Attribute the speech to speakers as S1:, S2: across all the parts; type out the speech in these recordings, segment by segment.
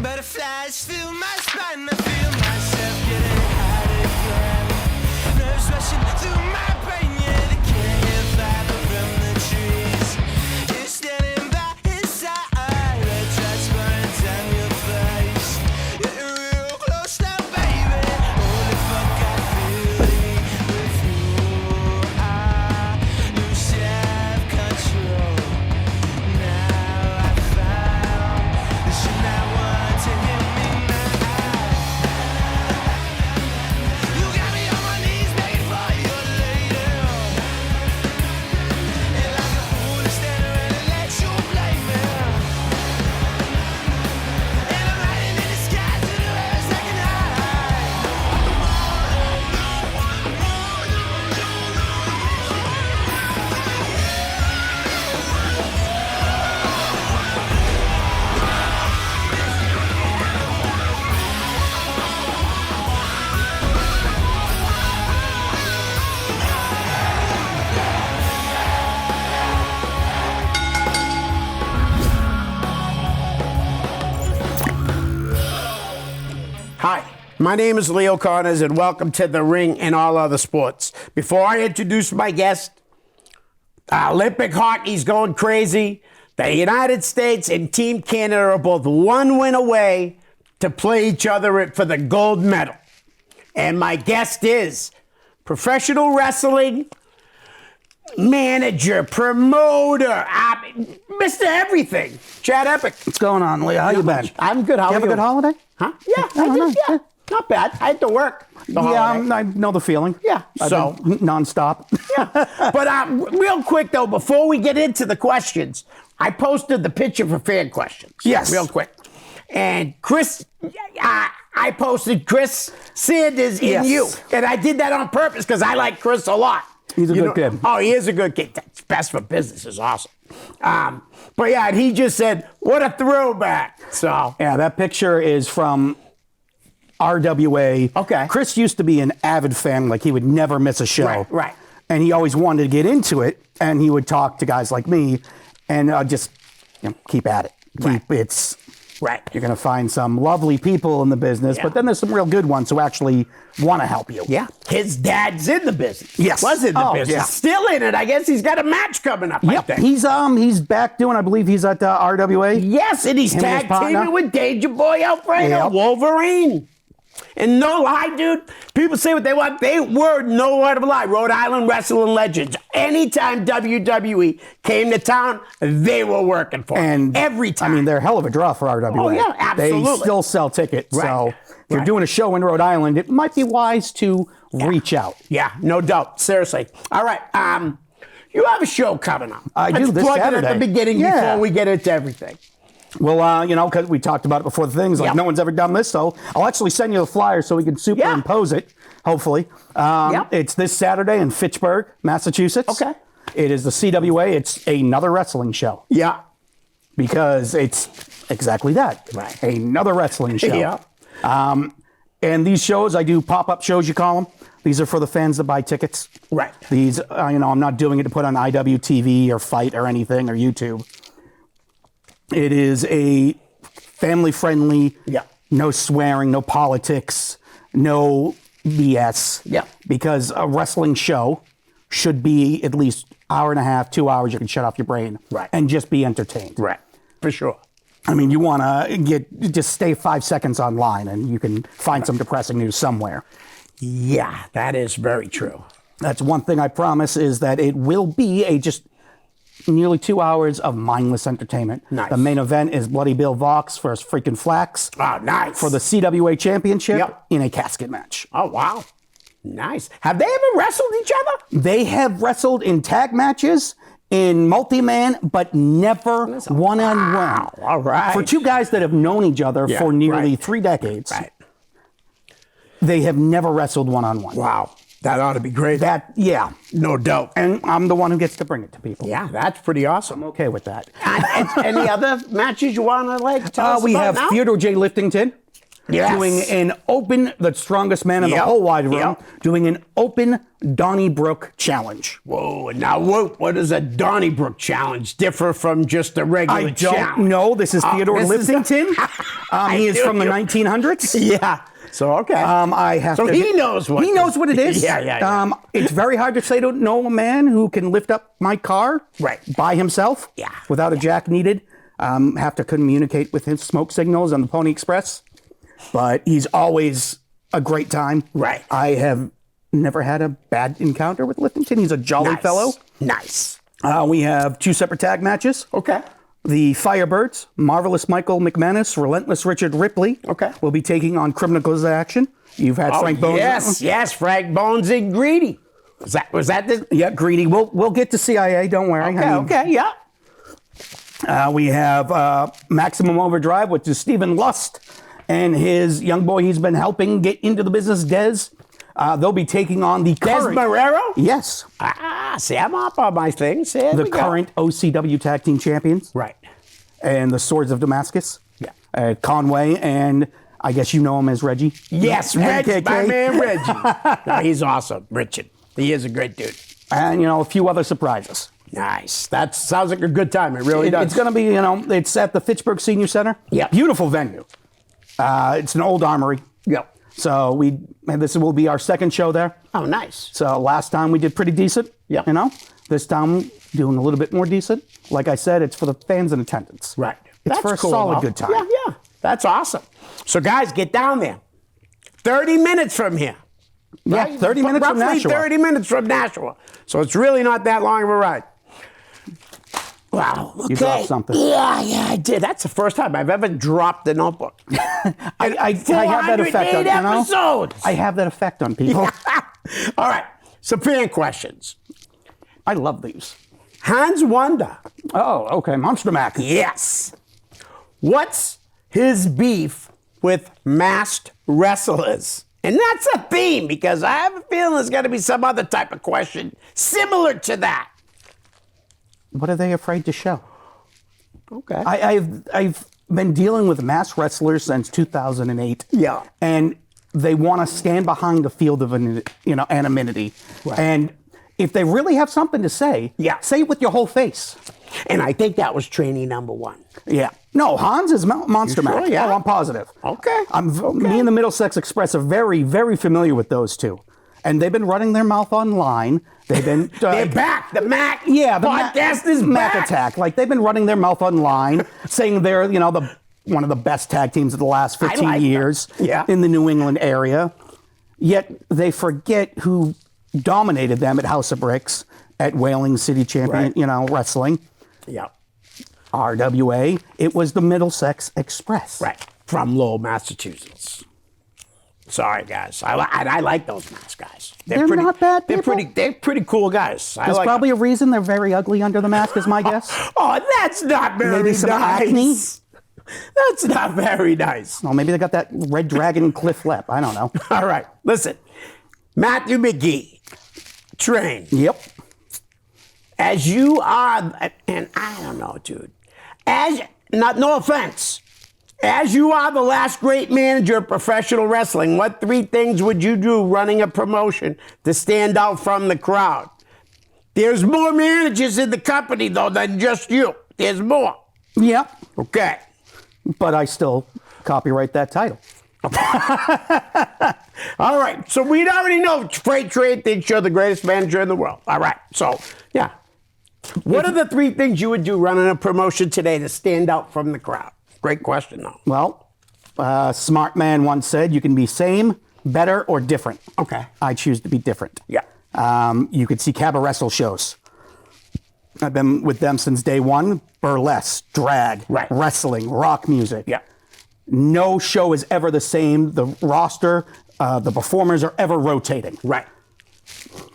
S1: Butterflies fill my spine, I feel myself getting hot again. Nerves rushing through my brain, yeah, they can't hear fire from the trees. You're standing by his side, red drops burning down your face. You're real close now, baby. Holy fuck, I feel it with you. I lose self-control. Now I found that you're not one to hear me now. You got me on my knees begging for you later. And like a fool to stand around and let you blame me. And I'm riding in the sky to the heavens like an
S2: Hi, my name is Leo Connors, and welcome to The Ring and All Other Sports. Before I introduce my guest, Olympic hockey's going crazy. The United States and Team Canada are both one win away to play each other for the gold medal. And my guest is professional wrestling manager, promoter, Mr. Everything, Chad Epik.
S3: What's going on, Leo? How you been?
S2: I'm good. How
S3: You
S2: are
S3: have a good holiday?
S2: Huh? Yeah, I did. Yeah, not bad. I had to work.
S3: I know the feeling.
S2: Yeah,
S3: So nonstop.
S2: But real quick though, before we get into the questions, I posted the picture for fan questions.
S3: Yes.
S2: Real quick, and Chris, I posted Chris Sanders in
S3: Yes.
S2: you, and I did that on purpose because I like Chris a lot.
S3: He's a good kid.
S2: Oh, he is a good kid. That's best for business. Is awesome. But yeah, and he just said, "What a throwback!" So
S3: Yeah, that picture is from RWA.
S2: Okay.
S3: Chris used to be an avid fan, like he would never miss a show.
S2: Right.
S3: And he always wanted to get into it, and he would talk to guys like me, and just keep at it. It's
S2: right.
S3: You're going to find some lovely people in the business,
S2: Yeah.
S3: but then there's some real good ones who actually want to help you.
S2: Yeah, his dad's in the business.
S3: Yes.
S2: Was in the
S3: Oh,
S2: business.
S3: yeah.
S2: Still in it. I guess he's got a match coming up. I
S3: Yep.
S2: think.
S3: He's back doing. I believe he's at RWA.
S2: Yes, and he's
S3: Him and his
S2: tag
S3: partner.
S2: teaming with Danger Boy Alfredo,
S3: Yep.
S2: Wolverine. And no lie, dude. People say what they want. They were no word of a lie. Rhode Island wrestling legends. Anytime WWE came to town, they were working for them.
S3: And
S2: Every time.
S3: I mean, they're a hell of a draw for RWA.
S2: Oh, yeah, absolutely.
S3: They still sell tickets.
S2: Right.
S3: So if you're
S2: Right.
S3: doing a show in Rhode Island, it might be wise to reach out.
S2: Yeah, no doubt. Seriously. All right. You have a show coming up.
S3: I do,
S2: Let's
S3: this
S2: plug it at
S3: Saturday.
S2: the beginning
S3: Yeah.
S2: before we get into everything.
S3: Well, because we talked about it before the things, like
S2: Yep.
S3: no one's ever done this, so I'll actually send you the flyer so we can superimpose it, hopefully.
S2: Yep.
S3: It's this Saturday in Fitchburg, Massachusetts.
S2: Okay.
S3: It is the CWA. It's another wrestling show
S2: Yeah.
S3: because it's exactly that.
S2: Right.
S3: Another wrestling show.
S2: Yeah.
S3: And these shows, I do pop-up shows, you call them. These are for the fans that buy tickets.
S2: Right.
S3: These, I'm not doing it to put on IWTV or Fight or anything or YouTube. It is a family-friendly,
S2: Yeah.
S3: no swearing, no politics, no BS.
S2: Yeah.
S3: Because a wrestling show should be at least hour and a half, 2 hours. You can shut off your brain.
S2: Right.
S3: And just be entertained.
S2: Right. For sure.
S3: I mean, you want to just stay 5 seconds online and you can find some depressing news somewhere.
S2: Yeah, that is very true.
S3: That's one thing I promise is that it will be just nearly 2 hours of mindless entertainment.
S2: Nice.
S3: The main event is Bloody Bill Vox versus freaking Flax
S2: Oh, nice.
S3: for the CWA championship
S2: Yep.
S3: in a casket match.
S2: Oh, wow. Nice. Have they ever wrestled each other?
S3: They have wrestled in tag matches, in multi-man, but never one-on-one.
S2: Wow. All right.
S3: For two guys that have known each other
S2: Yeah,
S3: for nearly
S2: right.
S3: 3 decades,
S2: Right.
S3: they have never wrestled one-on-one.
S2: Wow. That ought to be great.
S3: Yeah.
S2: No doubt.
S3: And I'm the one who gets to bring it to people.
S2: Yeah, that's pretty awesome.
S3: I'm okay with that.
S2: And any other matches you want to tell us
S3: We
S2: about
S3: have
S2: now?
S3: Theodore J. Liftington
S2: Yes.
S3: doing an open, the strongest man in the
S2: Yep.
S3: whole wide room,
S2: Yep.
S3: doing an open Donnybrook challenge.
S2: Whoa, now what does a Donnybrook challenge differ from just a regular
S3: I
S2: challenge?
S3: don't know. This is Theodore
S2: this is-
S3: Lipsington. He is
S2: knew
S3: from the
S2: you-
S3: 1900s.
S2: Yeah. So, okay.
S3: I have
S2: So
S3: to,
S2: he knows what
S3: he knows what it is.
S2: Yeah.
S3: It's very hard to say to know a man who can lift up my car
S2: Right.
S3: by himself,
S2: Yeah.
S3: without a jack needed. Have to communicate with his smoke signals on the Pony Express, but he's always a great time.
S2: Right.
S3: I have never had a bad encounter with Lipsington. He's a jolly
S2: Nice.
S3: fellow.
S2: Nice.
S3: We have 2 separate tag matches.
S2: Okay.
S3: The Firebirds, Marvelous Michael McManus, Relentless Richard Ripley,
S2: Okay.
S3: will be taking on Criminals Action. You've had Frank Bones.
S2: Yes, Frank Bones and Greedy. Was that the?
S3: Yeah, Greedy. We'll get to CIA. Don't worry.
S2: Okay, yeah.
S3: We have Maximum Overdrive, which is Stephen Lust and his young boy he's been helping get into the business, Dez. They'll be taking on the
S2: Des
S3: current.
S2: Marrero?
S3: Yes,
S2: See, I'm up on my things. Here
S3: the
S2: we go.
S3: current OCW Tag Team Champions.
S2: Right.
S3: And the Swords of Damascus.
S2: Yeah.
S3: Conway, and I guess you know him as Reggie.
S2: Yes, Reggie,
S3: NKK.
S2: my man Reggie. No, he's awesome, Richard. He is a great dude.
S3: And, a few other surprises.
S2: Nice. That sounds like a good time. It really does.
S3: It's going to be, it's at the Fitchburg Senior Center.
S2: Yeah.
S3: Beautiful venue. It's an old armory.
S2: Yep.
S3: So this will be our second show there.
S2: Oh, nice.
S3: So last time we did pretty decent.
S2: Yeah.
S3: This time doing a little bit more decent. Like I said, it's for the fans in attendance.
S2: Right.
S3: It's
S2: That's
S3: for a
S2: cool,
S3: solid
S2: though.
S3: good time.
S2: Yeah. That's awesome. So, guys, get down there. 30 minutes from here.
S3: Yeah,
S2: Right?
S3: 30 minutes from
S2: Roughly
S3: Nashua.
S2: 30 minutes from Nashua. So it's really not that long of a ride. Wow. Okay.
S3: You dropped something.
S2: Yeah, I did. That's the first time I've ever dropped a notebook.
S3: I have that effect on
S2: 408 episodes.
S3: I have that effect on people.
S2: All right. Some fan questions.
S3: I love these.
S2: Hans Wonder.
S3: Oh, okay. Monster Mac.
S2: Yes. What's his beef with masked wrestlers? And that's a theme because I have a feeling there's got to be some other type of question similar to that.
S3: What are they afraid to show?
S2: Okay.
S3: I've been dealing with masked wrestlers since 2008.
S2: Yeah.
S3: And they want to stand behind the field of anonymity.
S2: Right.
S3: And if they really have something to say,
S2: Yeah.
S3: say it with your whole face.
S2: And I think that was training number one.
S3: Yeah. No, Hans is Monster
S2: You sure?
S3: Mac.
S2: Yeah.
S3: Oh, I'm positive.
S2: Okay.
S3: Me and the Middlesex Express are very, very familiar with those two. And they've been running their mouth online. They've been...
S2: They're back. The Mac
S3: Yeah, the
S2: podcast is
S3: Mac
S2: back.
S3: Attack. Like, they've been running their mouth online, saying they're, one of the best tag teams of the last 15
S2: like them.
S3: years
S2: Yeah.
S3: in the New England area. Yet they forget who dominated them at House of Bricks, at Whaling City Champion,
S2: Right.
S3: Wrestling,
S2: Yeah.
S3: RWA. It was the Middlesex Express.
S2: Right. From Lowell, Massachusetts. Sorry, guys. I like those mask guys.
S3: They're not bad
S2: They're
S3: people.
S2: pretty cool guys.
S3: There's probably a reason they're very ugly under the mask, is my guess.
S2: Oh, that's not very
S3: Maybe some
S2: nice.
S3: acne?
S2: That's not very nice.
S3: Well, maybe they got that Red Dragon Cliff Lep. I don't know.
S2: All right, listen. Matthew McGee, train.
S3: Yep.
S2: As you are, and I don't know, dude. No offense. As you are the last great manager of professional wrestling, what 3 things would you do running a promotion to stand out from the crowd? There's more managers in the company, though, than just you. There's more.
S3: Yep.
S2: Okay.
S3: But I still copyright that title.
S2: All right. So we already know Freight Trade thinks you're the greatest manager in the world. All right. So, yeah. What are the 3 things you would do running a promotion today to stand out from the crowd? Great question, though.
S3: Well, smart man once said you can be same, better, or different.
S2: Okay.
S3: I choose to be different.
S2: Yeah.
S3: You could see Cabaret Wrestle shows. I've been with them since day one. Burlesque, drag,
S2: Right.
S3: wrestling, rock music.
S2: Yeah.
S3: No show is ever the same. The roster, the performers are ever rotating.
S2: Right.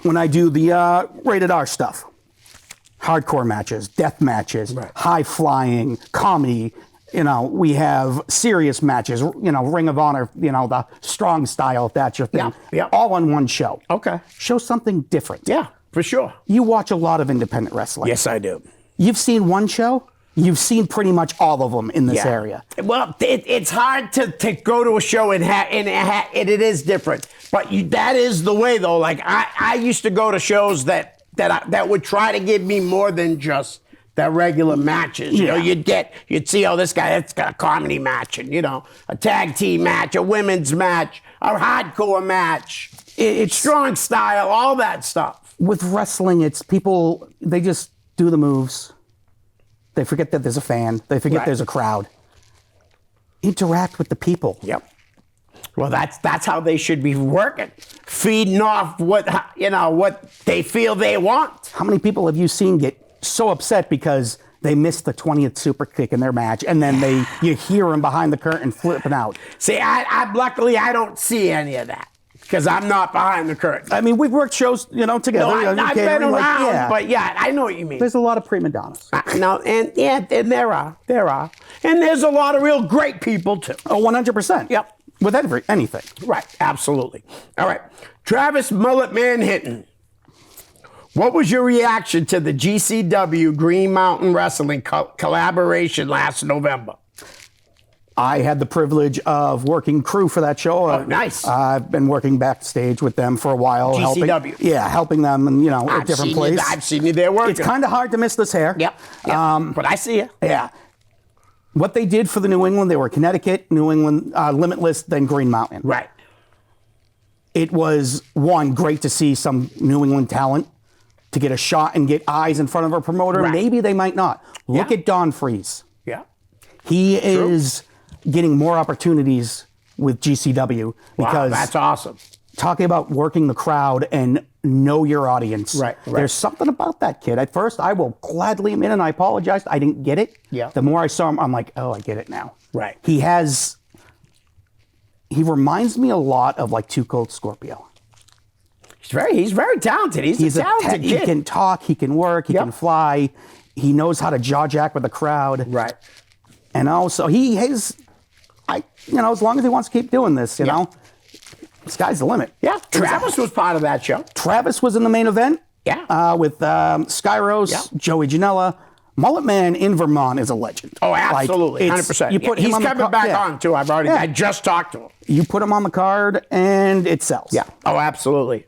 S3: When I do the rated R stuff, hardcore matches, death matches,
S2: Right.
S3: high flying, comedy. We have serious matches, Ring of Honor, the strong style, if that's your thing.
S2: Yeah, yeah.
S3: All on one show.
S2: Okay.
S3: Show something different.
S2: Yeah, for sure.
S3: You watch a lot of independent wrestling.
S2: Yes, I do.
S3: You've seen one show, you've seen pretty much all of them in this
S2: Yeah.
S3: area.
S2: Well, it's hard to go to a show and it is different. But that is the way, though. Like I used to go to shows that would try to give me more than just the regular matches. You know, you'd see, oh, this guy, that's got a comedy match, and a tag team match, a women's match, a hardcore match, it's strong style, all that stuff.
S3: With wrestling, it's people, they just do the moves. They forget that there's a fan. They forget there's a crowd. Interact with the people.
S2: Yep. Well, that's how they should be working, feeding off what they feel they want.
S3: How many people have you seen get so upset because they missed the 20th super kick in their match, and then you hear them behind the curtain flipping out?
S2: See, luckily I don't see any of that because I'm not behind the curtain.
S3: I mean, we've worked shows, together.
S2: No, I've been around, but I know what you mean.
S3: There's a lot of prima donnas.
S2: No, and there are, and there's a lot of real great people too.
S3: Oh, 100%.
S2: Yep.
S3: With anything.
S2: Right, absolutely. All right, Travis Mullet Man Hinton. What was your reaction to the GCW Green Mountain Wrestling collaboration last November?
S3: I had the privilege of working crew for that show.
S2: Oh, nice.
S3: I've been working backstage with them for a while.
S2: GCW.
S3: Helping them, and at different places.
S2: I've seen you there working.
S3: It's kind of hard to miss this hair.
S2: Yep. But I see you.
S3: Yeah. What they did for the New England, they were Connecticut, New England, Limitless, then Green Mountain.
S2: Right.
S3: It was, great to see some New England talent to get a shot and get eyes in front of a promoter.
S2: Right.
S3: Maybe they might not. Look at Don Freeze.
S2: Yeah.
S3: He is getting more opportunities with GCW because
S2: that's awesome.
S3: Talking about working the crowd and know your audience.
S2: Right.
S3: There's something about that kid. At first, I will gladly admit, and I apologized, I didn't get it.
S2: Yeah.
S3: The more I saw him, I'm like, oh, I get it now.
S2: Right.
S3: He reminds me a lot of like Too Cold Scorpio.
S2: He's very talented. He's a talented kid.
S3: He can talk, he can work, he can fly. He knows how to jaw jack with the crowd.
S2: Right.
S3: And also, he has, as long as he wants to keep doing this, you know, sky's the limit.
S2: Yeah. Travis was part of that show.
S3: Travis was in the main event.
S2: Yeah.
S3: With Skyros, Joey Janela. Mullet Man in Vermont is a legend.
S2: Oh, absolutely.
S3: Like,
S2: 100%.
S3: You put him
S2: He's
S3: on
S2: coming back on, too. I just talked to him.
S3: You put him on the card, and it sells.
S2: Yeah. Oh, absolutely.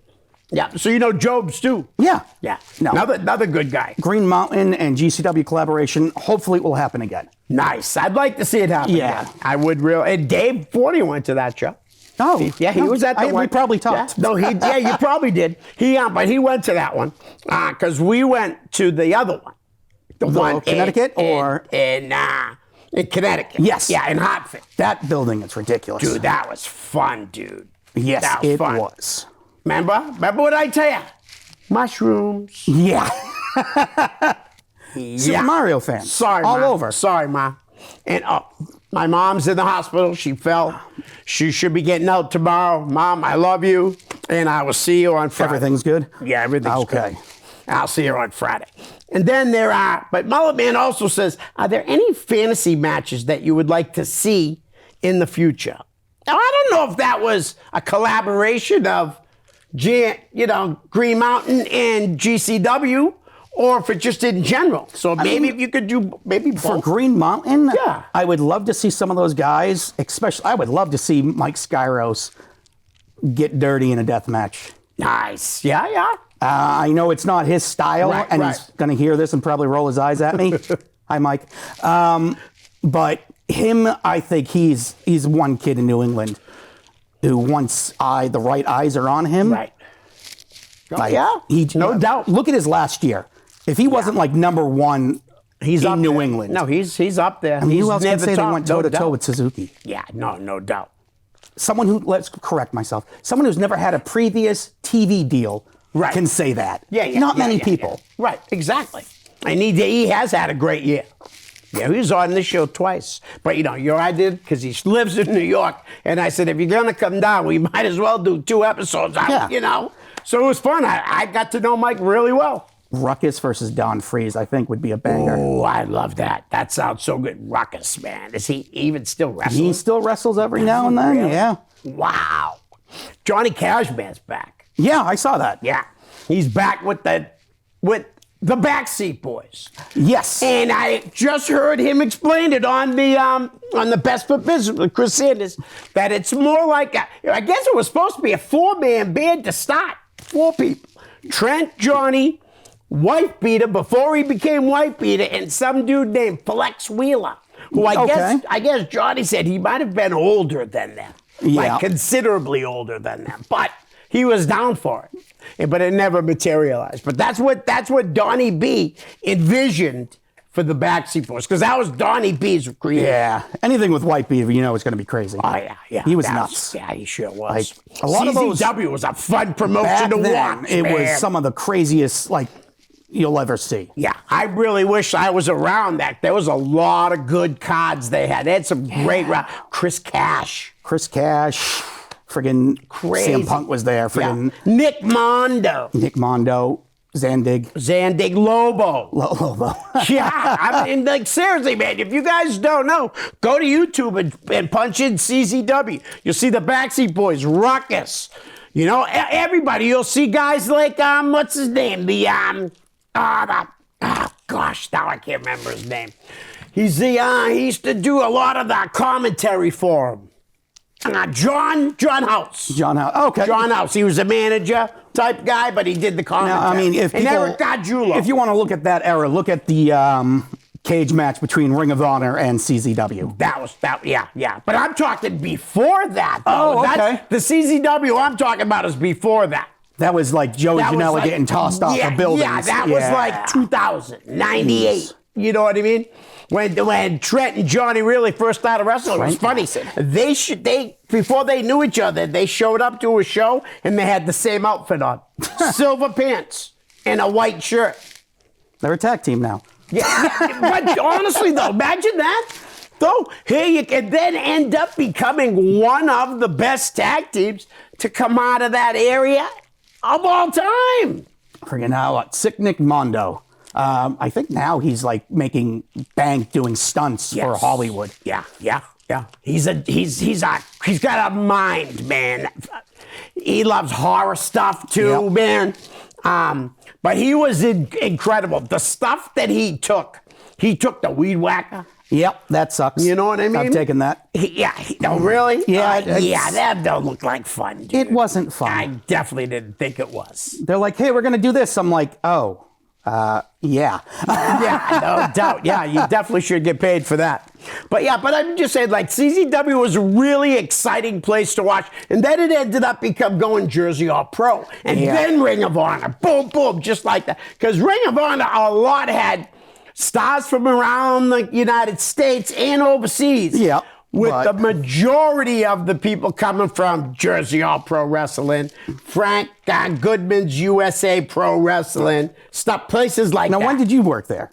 S2: Yeah. So you know Jobs, too.
S3: Yeah.
S2: Yeah.
S3: No.
S2: Another good guy.
S3: Green Mountain and GCW collaboration. Hopefully it will happen again.
S2: Nice. I'd like to see it happen again. I would really. And Dave Forty went to that show.
S3: Oh,
S2: he was at the one.
S3: We probably talked.
S2: Yeah. No, you probably did. But he went to that one because we went to the other one. The one
S3: Connecticut
S2: in Connecticut.
S3: Yes.
S2: Yeah, in Hartford.
S3: That building is ridiculous.
S2: Dude, that was fun, dude.
S3: Yes,
S2: that was
S3: it
S2: fun.
S3: was.
S2: Remember what I tell you? Mushrooms.
S3: Yeah. Super Mario fan.
S2: Sorry,
S3: all
S2: Ma.
S3: over.
S2: Sorry, Ma. And my mom's in the hospital. She fell. She should be getting out tomorrow. Mom, I love you, and I will see you on Friday.
S3: Everything's good?
S2: Yeah, everything's
S3: okay.
S2: good. I'll see her on Friday. And then but Mullet Man also says, are there any fantasy matches that you would like to see in the future? Now, I don't know if that was a collaboration of, Green Mountain and GCW, or if it just in general. So maybe if you could do both.
S3: For Green Mountain,
S2: Yeah.
S3: I would love to see some of those guys, especially, I would love to see Mike Skyros get dirty in a death match.
S2: Nice. Yeah.
S3: I know it's not his style, and he's going to hear this and probably roll his eyes at me. Hi, Mike. But him, I think he's one kid in New England who once the right eyes are on him.
S2: Right. No doubt.
S3: Look at his last year. If he wasn't like number one,
S2: He's
S3: in
S2: up
S3: New
S2: there.
S3: England.
S2: No, he's up there.
S3: I mean,
S2: He's
S3: who else
S2: near
S3: can
S2: the
S3: say they
S2: top,
S3: went
S2: no
S3: toe-to-toe
S2: doubt.
S3: with Suzuki?
S2: Yeah, no doubt.
S3: Someone who, let's correct myself, someone who's never had a previous TV deal can say that. Not many people.
S2: Yeah. Right, exactly. And he has had a great year. Yeah, he was on this show twice. But, I did because he lives in New York. And I said, if you're going to come down, we might as well do 2 episodes, So it was fun. I got to know Mike really well.
S3: Ruckus versus Don Freeze, I think, would be a banger.
S2: Oh, I love that. That sounds so good. Ruckus, man. Is he even still wrestling?
S3: He still wrestles every now and then,
S2: Really?
S3: yeah.
S2: Wow. Johnny Cashman's back.
S3: Yeah, I saw that.
S2: Yeah. He's back with the Backseat Boys.
S3: Yes.
S2: And I just heard him explain it on the Best for Business with Chris Sanders, that it's more like I guess it was supposed to be a 4-man band to start. 4 people. Trent, Johnny, Wife Beater before he became Wife Beater, and some dude named Flex Wheeler, who I guess Johnny said he might have been older than them.
S3: Yeah.
S2: Like considerably older than them. But he was down for it. But it never materialized. But that's what Donnie B envisioned for the Backseat Boys, because that was Donnie B's creation.
S3: Yeah. Anything with White Beaver, you know it's going to be crazy.
S2: Oh, yeah.
S3: He was nuts.
S2: Yeah, he sure was.
S3: Like, a lot of those.
S2: CZW was a fun promotion
S3: Back
S2: to
S3: then,
S2: watch.
S3: it
S2: man.
S3: was some of the craziest, like, you'll ever see.
S2: Yeah, I really wish I was around that. There was a lot of good cards they had. They had some great Chris Cash.
S3: Friggin'
S2: Crazy.
S3: CM Punk was there. Friggin'
S2: Nick Mondo. Zandig Lobo.
S3: Lobo.
S2: Yeah, I mean, like, seriously, man, if you guys don't know, go to YouTube and punch in CZW. You'll see the Backseat Boys, Ruckus. You know, everybody. You'll see guys like, what's his name? Gosh, now I can't remember his name. He used to do a lot of the commentary for him. John House.
S3: John House. Okay.
S2: John House. He was a manager type guy, but he did the commentary.
S3: Now, I mean,
S2: and Eric Gargiulo.
S3: If you want to look at that era, look at the cage match between Ring of Honor and CZW.
S2: Yeah. But I'm talking before that, though.
S3: Oh, okay.
S2: The CZW I'm talking about is before that.
S3: That was like Joey Janela getting tossed off the buildings.
S2: Yeah, that was like 2000, 98. You know what I mean? When Trent and Johnny really first started wrestling, it was funny. They before they knew each other, they showed up to a show and they had the same outfit on, silver pants and a white shirt.
S3: They're a tag team now.
S2: Yeah, but honestly though, imagine that. Though here you can then end up becoming one of the best tag teams to come out of that area of all time.
S3: Friggin' how Sick Nick Mondo. I think now he's like making bank doing stunts for Hollywood.
S2: Yeah. He's got a mind, man. He loves horror stuff too, man. But he was incredible. The stuff that he took the weed whacker.
S3: Yep, that sucks.
S2: You know what I mean?
S3: I've taken that.
S2: No, really?
S3: Yeah.
S2: That don't look like fun, dude.
S3: It wasn't fun.
S2: I definitely didn't think it was.
S3: They're like, hey, we're going to do this. I'm like, oh. Yeah.
S2: Yeah, no doubt. Yeah, you definitely should get paid for that. But I'm just saying, like, CZW was a really exciting place to watch. And then it ended up going Jersey All Pro. And then Ring of Honor. Boom, boom, just like that. Because Ring of Honor, a lot had stars from around the United States and overseas.
S3: Yeah.
S2: With the majority of the people coming from Jersey All Pro Wrestling, Frank Goodman's USA Pro Wrestling, stuff, places like that.
S3: Now, when did you work there?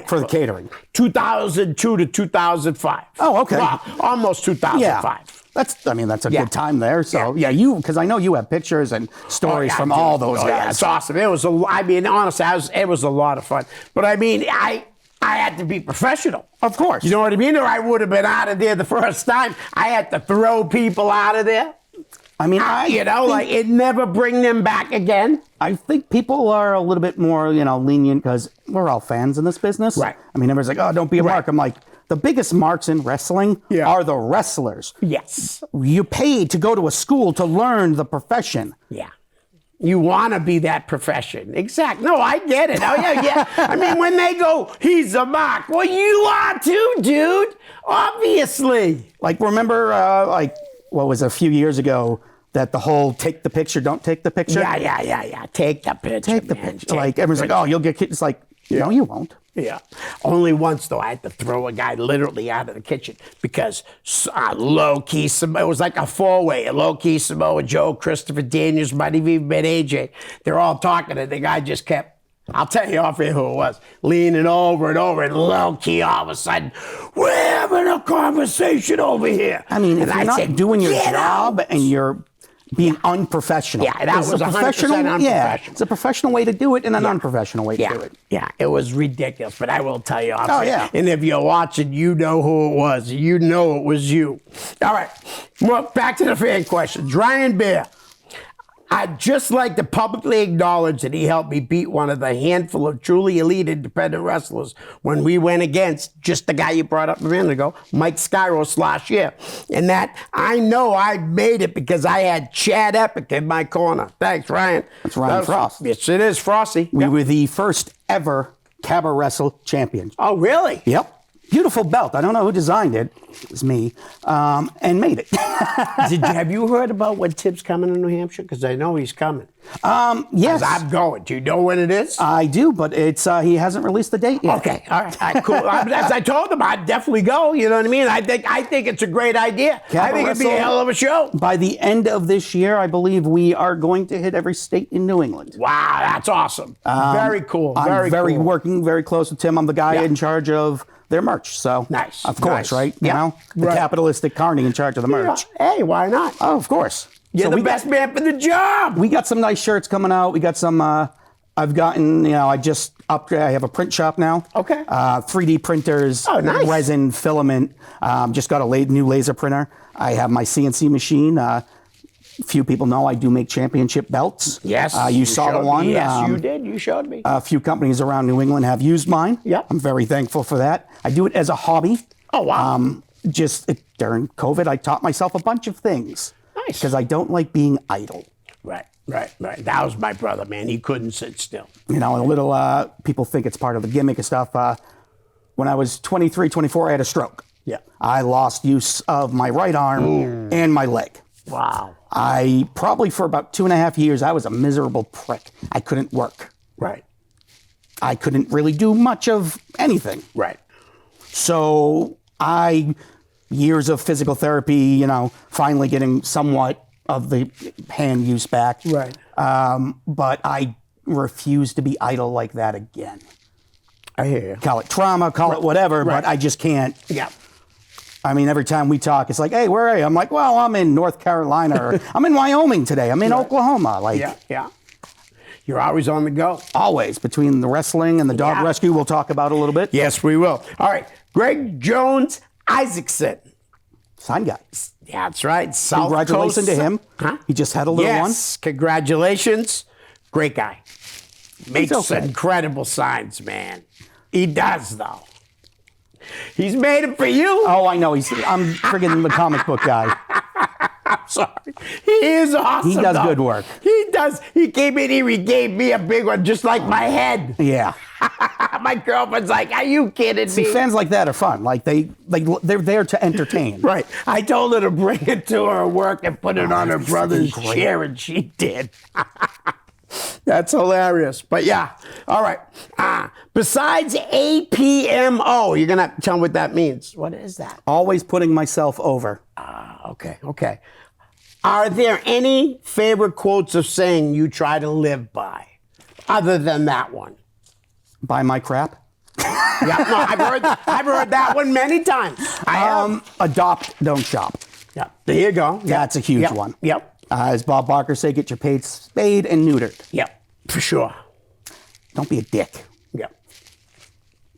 S3: For the catering?
S2: 2002 to 2005.
S3: Oh, okay.
S2: Well, almost 2005.
S3: Yeah. That's a good time there. So, because I know you have pictures and stories from all those guys.
S2: Yeah, it's awesome. It was, honestly, it was a lot of fun. But I had to be professional.
S3: Of course.
S2: You know what I mean? Or I would have been out of there the first time. I had to throw people out of there. It never bring them back again.
S3: I think people are a little bit more, lenient because we're all fans in this business.
S2: Right.
S3: I mean, everyone's like, oh, don't be a mark. I'm like, the biggest marks in wrestling are the wrestlers.
S2: Yes.
S3: You paid to go to a school to learn the profession.
S2: Yeah. You want to be that profession. Exactly. No, I get it. Oh, yeah. I mean, when they go, he's a mark. Well, you are too, dude. Obviously.
S3: Like, remember, what was it, a few years ago, that the whole take the picture, don't take the picture?
S2: Yeah. Take the picture.
S3: Take the picture. Like, everyone's like, oh, you'll get kicked. It's like, no, you won't.
S2: Yeah. Only once, though, I had to throw a guy literally out of the kitchen because low-key, it was like a four-way. Low-key, Samoa Joe, Christopher Daniels, might have even been AJ. They're all talking, and the guy just kept, I'll tell you off here who it was, leaning over and over, and low-key, all of a sudden, we're having a conversation over here.
S3: I mean, if you're not doing your job and you're being unprofessional.
S2: Yeah, that was 100% unprofessional.
S3: Yeah, it's a professional way to do it and an unprofessional way to do it.
S2: Yeah, it was ridiculous, but I will tell you.
S3: And
S2: if you're watching, you know who it was. You know it was you. All right, well, back to the fan questions. Ryan Bear. I'd just like to publicly acknowledge that he helped me beat one of the handful of truly elite independent wrestlers when we went against just the guy you brought up a minute ago, Mike Skyros last year. And that I know I made it because I had Chad Epik in my corner. Thanks, Ryan.
S3: That's Ryan Frost.
S2: Yes, it is, Frosty.
S3: We were the first ever Cabaret Wrestle champion.
S2: Oh, really?
S3: Yep. Beautiful belt. I don't know who designed it. It was me. And made it.
S2: Have you heard about when Tip's coming to New Hampshire? Because I know he's coming.
S3: Yes.
S2: I'm going. Do you know when it is?
S3: I do, but it's he hasn't released the date yet.
S2: Okay, all right, cool. As I told him, I'd definitely go. You know what I mean? I think it's a great idea. I think it'd be a hell of a show.
S3: By the end of this year, I believe we are going to hit every state in New England.
S2: Wow, that's awesome. Very cool.
S3: I'm
S2: cool.
S3: working very close with Tim. I'm the guy in charge of their merch. So
S2: nice.
S3: Of course,
S2: nice.
S3: right?
S2: Yeah.
S3: You know, the capitalistic Carney in charge of the merch.
S2: Yeah. Hey, why not?
S3: Oh, of course.
S2: You're the best man for the job.
S3: We got some nice shirts coming out. We got some. I've gotten. I just upgrade. I have a print shop now.
S2: Okay.
S3: 3D printers.
S2: Oh, nice.
S3: Resin, filament. Just got a new laser printer. I have my CNC machine. Few people know I do make championship belts.
S2: Yes.
S3: You saw the one.
S2: Yes, you did. You showed me.
S3: A few companies around New England have used mine.
S2: Yep.
S3: I'm very thankful for that. I do it as a hobby.
S2: Oh, wow.
S3: During COVID, I taught myself a bunch of things.
S2: Nice.
S3: Because I don't like being idle.
S2: Right. That was my brother, man. He couldn't sit still.
S3: A little, people think it's part of the gimmick and stuff. When I was 23, 24, I had a stroke.
S2: Yeah.
S3: I lost use of my right arm and my leg.
S2: Wow.
S3: I probably for about 2.5 years, I was a miserable prick. I couldn't work.
S2: Right.
S3: I couldn't really do much of anything.
S2: Right.
S3: So years of physical therapy, finally getting somewhat of the hand use back.
S2: Right.
S3: But I refuse to be idle like that again.
S2: I hear you.
S3: Call it trauma, call it whatever,
S2: Right.
S3: but I just can't.
S2: Yeah.
S3: I mean, every time we talk, it's like, hey, where are you? I'm like, well, I'm in North Carolina, or I'm in Wyoming today. I'm in Oklahoma. Like,
S2: Yeah. You're always on the go.
S3: always between the wrestling and the dog
S2: Yeah.
S3: rescue, we'll talk about a little bit.
S2: Yes, we will. All right. Greg Jones Isaacson.
S3: Sign guy.
S2: Yeah, that's right. South
S3: Congratulations
S2: Coast.
S3: to him.
S2: Huh?
S3: He just had a little one.
S2: Yes, congratulations. Great guy. Makes
S3: okay.
S2: incredible signs, man. He does, though. He's made it for you.
S3: Oh, I know. I'm friggin' the comic book guy.
S2: I'm sorry. He is awesome.
S3: He does
S2: though.
S3: good work.
S2: He does. He came in here, he gave me a big one, just like my head.
S3: Yeah.
S2: My girlfriend's like, are you kidding
S3: See,
S2: me?
S3: fans like that are fun. Like they're there to entertain.
S2: Right. I told her to bring it to her work and put it on her brother's
S3: great.
S2: chair, and she did. That's hilarious. But yeah. All right. Besides APMO, you're going to have to tell me what that means. What is that?
S3: Always putting myself over.
S2: Okay. Are there any favorite quotes of saying you try to live by, other than that one?
S3: Buy my crap.
S2: Yeah, no, I've heard that one many times.
S3: Adopt, don't shop.
S2: Yeah, there you go.
S3: That's a huge
S2: Yep.
S3: one.
S2: Yep.
S3: As Bob Barker said, get your paid spayed and neutered.
S2: Yep. For sure.
S3: Don't be a dick.
S2: Yep.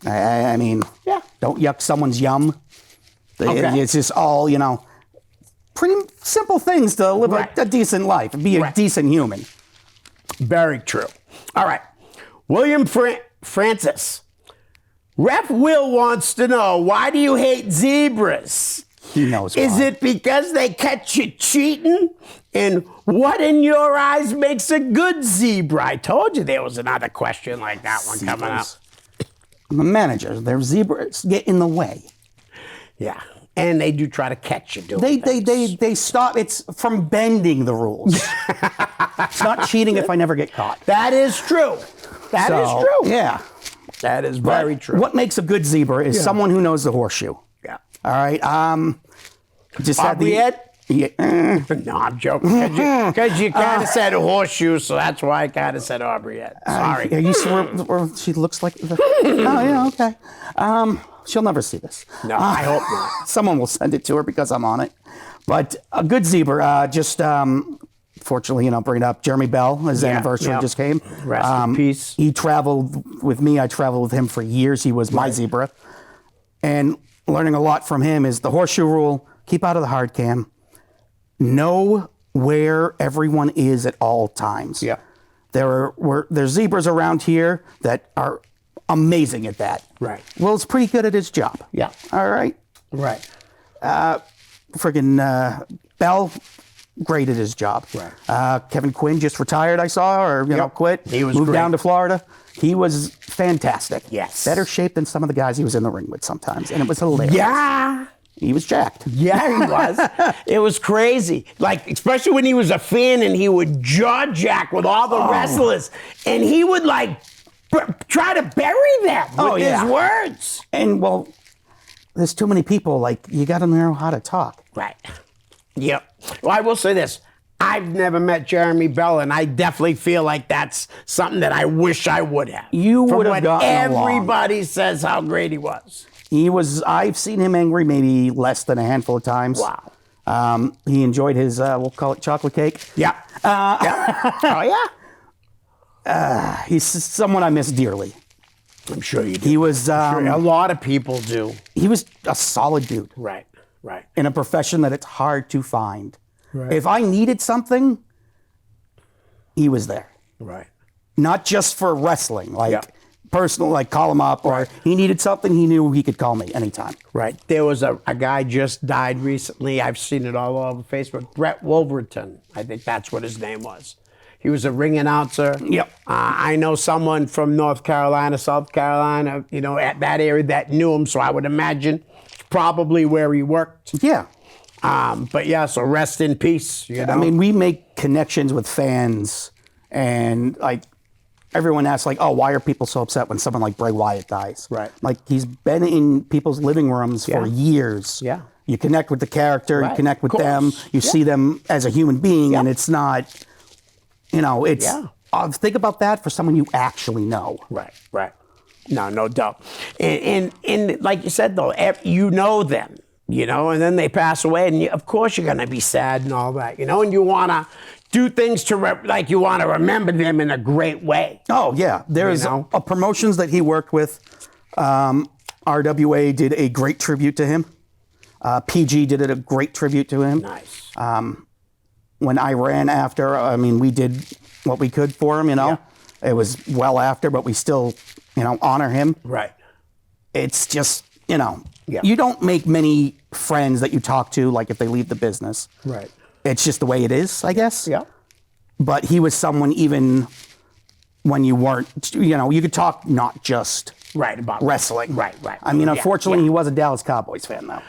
S3: I mean,
S2: Yeah.
S3: don't yuck someone's yum.
S2: Okay.
S3: It's just all, pretty simple things to live
S2: Right.
S3: a decent life and be a
S2: Right.
S3: decent human.
S2: Very true. All right. William Francis. Ref Will wants to know, why do you hate zebras?
S3: He knows
S2: Is
S3: why.
S2: it because they catch you cheating? And what in your eyes makes a good zebra? I told you there was another question like that one coming up.
S3: Zebras. The managers, their zebras get in the way.
S2: Yeah. And they do try to catch you doing
S3: They stop. It's from bending the rules. It's not cheating if I never get caught.
S2: That is true. That is true.
S3: Yeah.
S2: That is very true.
S3: What makes a good zebra is someone who knows the horseshoe.
S2: Yeah.
S3: All right. Just had the.
S2: Aubreyette?
S3: Yeah,
S2: No, I'm joking. Because you kind of said horseshoe, so that's why I kind of said Aubreyette. Sorry.
S3: Are you sure she looks like the? Oh yeah. Okay. She'll never see this.
S2: No, I hope not.
S3: Someone will send it to her because I'm on it. But a good zebra. Fortunately, bring it up. Jeremy Bell, his anniversary just came.
S2: Rest in peace.
S3: He traveled with me. I traveled with him for years. He was my zebra. And learning a lot from him is the horseshoe rule. Keep out of the hard cam. No where everyone is at all times.
S2: Yeah.
S3: There's zebras around here that are amazing at that.
S2: Right.
S3: Will's pretty good at his job.
S2: Yeah.
S3: All right.
S2: Right.
S3: Friggin' Bell, great at his job.
S2: Right.
S3: Kevin Quinn just retired, I saw, or quit.
S2: He was
S3: moved
S2: great.
S3: down to Florida. He was fantastic.
S2: Yes.
S3: Better shape than some of the guys he was in the ring with sometimes, and it was hilarious.
S2: Yeah.
S3: He was jacked.
S2: Yeah, he was. It was crazy. Like, especially when he was a fan and he would jaw jack with all the wrestlers. And he would, like, try to bury them with his words.
S3: And, well, there's too many people. Like, you got to know how to talk.
S2: Right. Yep. Well, I will say this. I've never met Jeremy Bell, and I definitely feel like that's something that I wish I would have.
S3: You would have gotten along.
S2: Everybody says how great he was.
S3: I've seen him angry maybe less than a handful of times.
S2: Wow.
S3: He enjoyed his, we'll call it chocolate cake.
S2: Yeah. Oh, yeah?
S3: He's someone I miss dearly.
S2: I'm sure you do.
S3: He was,
S2: A lot of people do.
S3: he was a solid dude
S2: Right. Right.
S3: in a profession that it's hard to find.
S2: Right.
S3: If I needed something, he was there.
S2: Right.
S3: Not just for wrestling, like
S2: Yeah.
S3: personal, like call him up, or he needed something, he knew he could call me anytime.
S2: Right. There was a guy just died recently. I've seen it all over Facebook. Brett Wolverton. I think that's what his name was. He was a ring announcer.
S3: Yep.
S2: I know someone from North Carolina, South Carolina, at that area that knew him. So I would imagine it's probably where he worked.
S3: Yeah.
S2: But yeah, so rest in peace.
S3: I mean, we make connections with fans, and like everyone asks, like, oh, why are people so upset when someone like Bray Wyatt dies?
S2: Right.
S3: Like, he's been in people's living rooms for years.
S2: Yeah.
S3: You connect with the character, you
S2: Right.
S3: connect with
S2: Of
S3: them,
S2: course.
S3: you see them as a human being, and it's not, it's,
S2: Yeah.
S3: think about that for someone you actually know.
S2: Right, right. No doubt. And like you said, though, you know them, and then they pass away, and of course you're going to be sad and all that, and you want to do things like you want to remember them in a great way.
S3: Oh, yeah. There's a promotions that he worked with. RWA did a great tribute to him. PG did a great tribute to him.
S2: Nice.
S3: When I ran after, I mean, we did what we could for him,
S2: Yeah.
S3: It was well after, but we still, honor him.
S2: Right.
S3: It's just,
S2: Yeah.
S3: you don't make many friends that you talk to, like if they leave the business.
S2: Right.
S3: It's just the way it is, I guess.
S2: Yeah.
S3: But he was someone, even when you weren't, you could talk not just
S2: Right, about
S3: wrestling.
S2: Right.
S3: I mean,
S2: Yeah,
S3: unfortunately,
S2: yeah.
S3: he was a Dallas Cowboys fan, though.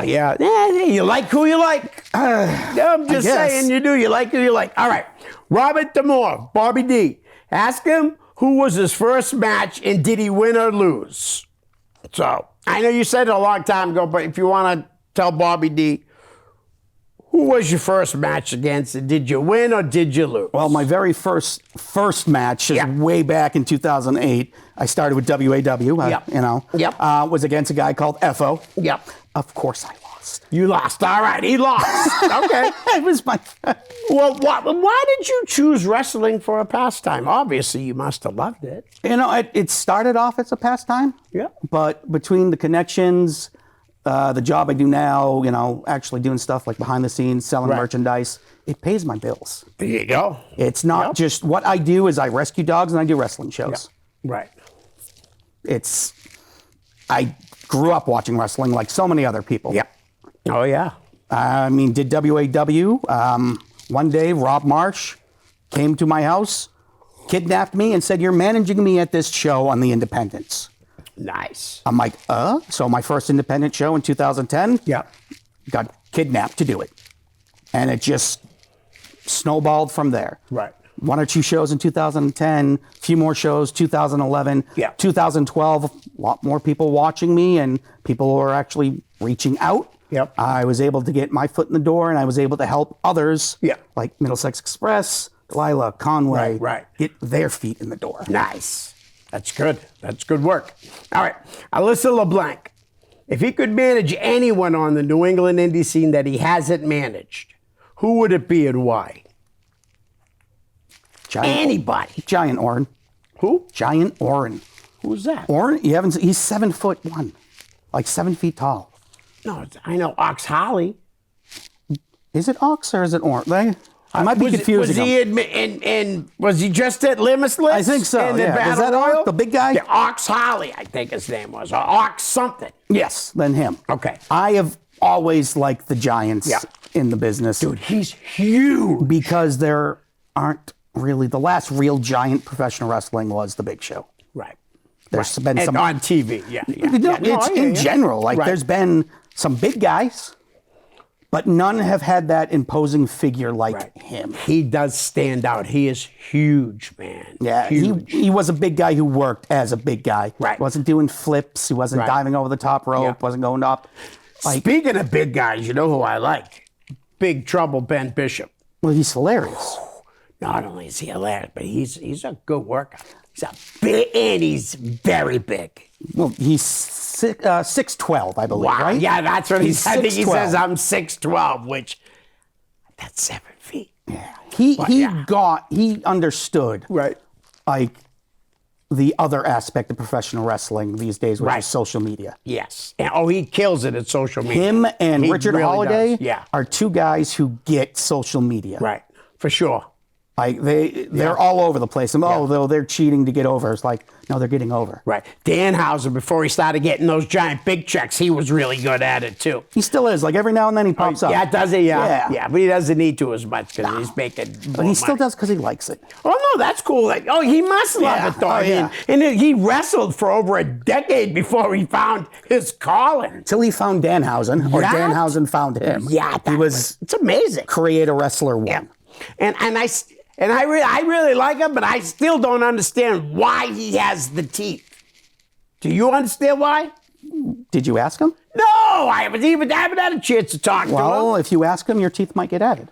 S2: Yeah. You like who you like. I'm just
S3: guess.
S2: saying you do. You like who you like. All right. Robert D'Amore, Bobby D. Ask him who was his first match and did he win or lose? So, I know you said it a long time ago, but if you want to tell Bobby D, who was your first match against, and did you win or did you lose?
S3: Well, my very first match is way back in 2008. I started with WAW,
S2: Yep.
S3: was against a guy called FO.
S2: Yep.
S3: Of course I lost.
S2: You lost. All right, he lost. Okay.
S3: It was my...
S2: Well, why did you choose wrestling for a pastime? Obviously, you must have loved it.
S3: It started off as a pastime.
S2: Yeah.
S3: But between the connections, the job I do now, actually doing stuff like behind the scenes, selling merchandise, it pays my bills.
S2: There you go.
S3: It's not just what I do is I rescue dogs and I do wrestling shows.
S2: Right.
S3: I grew up watching wrestling like so many other people.
S2: Yep. Oh, yeah.
S3: I mean, did WAW. One day, Rob Marsh came to my house, kidnapped me, and said, "You're managing me at this show on the Independents."
S2: Nice.
S3: I'm like, So my first independent show in 2010,
S2: Yep.
S3: got kidnapped to do it. And it just snowballed from there.
S2: Right.
S3: 1 or 2 shows in 2010, a few more shows, 2011.
S2: Yeah.
S3: 2012, a lot more people watching me, and people were actually reaching out.
S2: Yep.
S3: I was able to get my foot in the door, and I was able to help others,
S2: Yeah.
S3: like Middlesex Express, Delilah, Conway,
S2: Right.
S3: get their feet in the door.
S2: Nice. That's good. That's good work. All right. Alyssa LeBlanc. If he could manage anyone on the New England indie scene that he hasn't managed, who would it be and why? Anybody.
S3: Giant Orin.
S2: Who?
S3: Giant Orin.
S2: Who's that?
S3: Orin, you haven't. He's 7'1", like 7 feet tall.
S2: No, I know Ox Holly.
S3: Is it Ox or is it Orange? I might be confusing
S2: Was he and was he just at Limitless?
S3: I think so.
S2: In the
S3: Yeah.
S2: Battle
S3: Was that
S2: Royal?
S3: Ox, the big guy?
S2: Yeah, Ox Holly, I think his name was. Or Ox something.
S3: Yes, then him.
S2: Okay.
S3: I have always liked the Giants
S2: Yeah.
S3: in the business.
S2: Dude, he's huge.
S3: Because there aren't really, the last real giant professional wrestling was the Big Show.
S2: Right.
S3: There's been
S2: And
S3: some
S2: on TV, yeah.
S3: No, it's in general. Like there's been some big guys, but none have had that imposing figure like him.
S2: He does stand out. He is huge, man.
S3: Yeah,
S2: huge.
S3: he was a big guy who worked as a big guy.
S2: Right.
S3: Wasn't doing flips. He wasn't diving over the top rope.
S2: Yeah.
S3: Wasn't going up.
S2: Speaking of big guys, you know who I like? Big Trouble Ben Bishop.
S3: Well, he's hilarious.
S2: Not only is he hilarious, but he's a good worker. He's a big, and he's very big.
S3: Well, he's 6'12", I believe,
S2: Wow.
S3: right?
S2: Yeah, that's what he said. I think he
S3: 6'12".
S2: says I'm 6'12", which that's 7 feet.
S3: Yeah. He understood like the other aspect of professional wrestling these days, which is social media.
S2: Yes. And, he kills it at social media.
S3: Him and
S2: He
S3: Richard
S2: really
S3: Holiday
S2: does.
S3: are two guys who get social media.
S2: Right. For sure.
S3: Like they're all over the place. And though they're cheating to get over. It's like, no, they're getting over.
S2: Right. Danhausen, before he started getting those giant big checks, he was really good at it too.
S3: He still is. Like every now and then he pops up.
S2: Yeah, does he? Yeah. But he doesn't need to as much because he's making more
S3: But he still
S2: money.
S3: does because he likes it.
S2: Oh, no, that's cool. Like, he must love it, though. I mean, and he wrestled for over a decade before he found his calling.
S3: Till he found Danhausen, or
S2: Yeah.
S3: Danhausen found him.
S2: Yeah, it's amazing.
S3: Creator Wrestler 1.
S2: Yeah. And I really like him, but I still don't understand why he has the teeth. Do you understand why?
S3: Did you ask him?
S2: No, I haven't had a chance to talk to him.
S3: Well, if you ask him, your teeth might get added.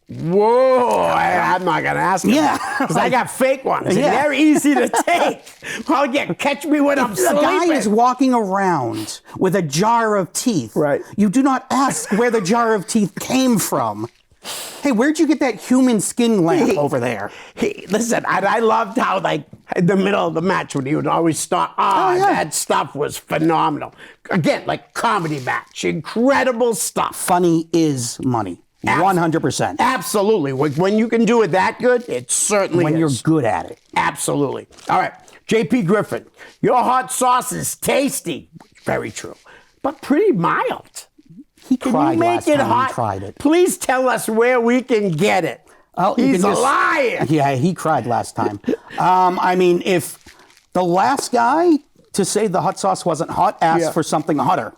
S2: Whoa, I'm not going to ask him.
S3: Yeah.
S2: Because I got fake ones. And
S3: Yeah.
S2: they're easy to take. Well, catch me when I'm
S3: The
S2: sleeping.
S3: guy is walking around with a jar of teeth.
S2: Right.
S3: You do not ask where the jar of teeth came from. Hey, where'd you get that human skin lamp over there?
S2: Listen, I loved how, like, in the middle of the match when he would always stop. That stuff was phenomenal. Again, like comedy match. Incredible stuff.
S3: Funny is money. 100%.
S2: Absolutely. When you can do it that good, it certainly
S3: When
S2: is.
S3: you're good at it.
S2: Absolutely. All right. JP Griffin, your hot sauce is tasty. Very true. But pretty mild.
S3: He
S2: Can
S3: cried
S2: you make
S3: last
S2: it
S3: time
S2: hot?
S3: he tried it.
S2: Please tell us where we can get it.
S3: Oh, you
S2: He's
S3: can
S2: a
S3: just-
S2: liar.
S3: Yeah, he cried last time. I mean, if the last guy to say the hot sauce wasn't hot asked for something hotter.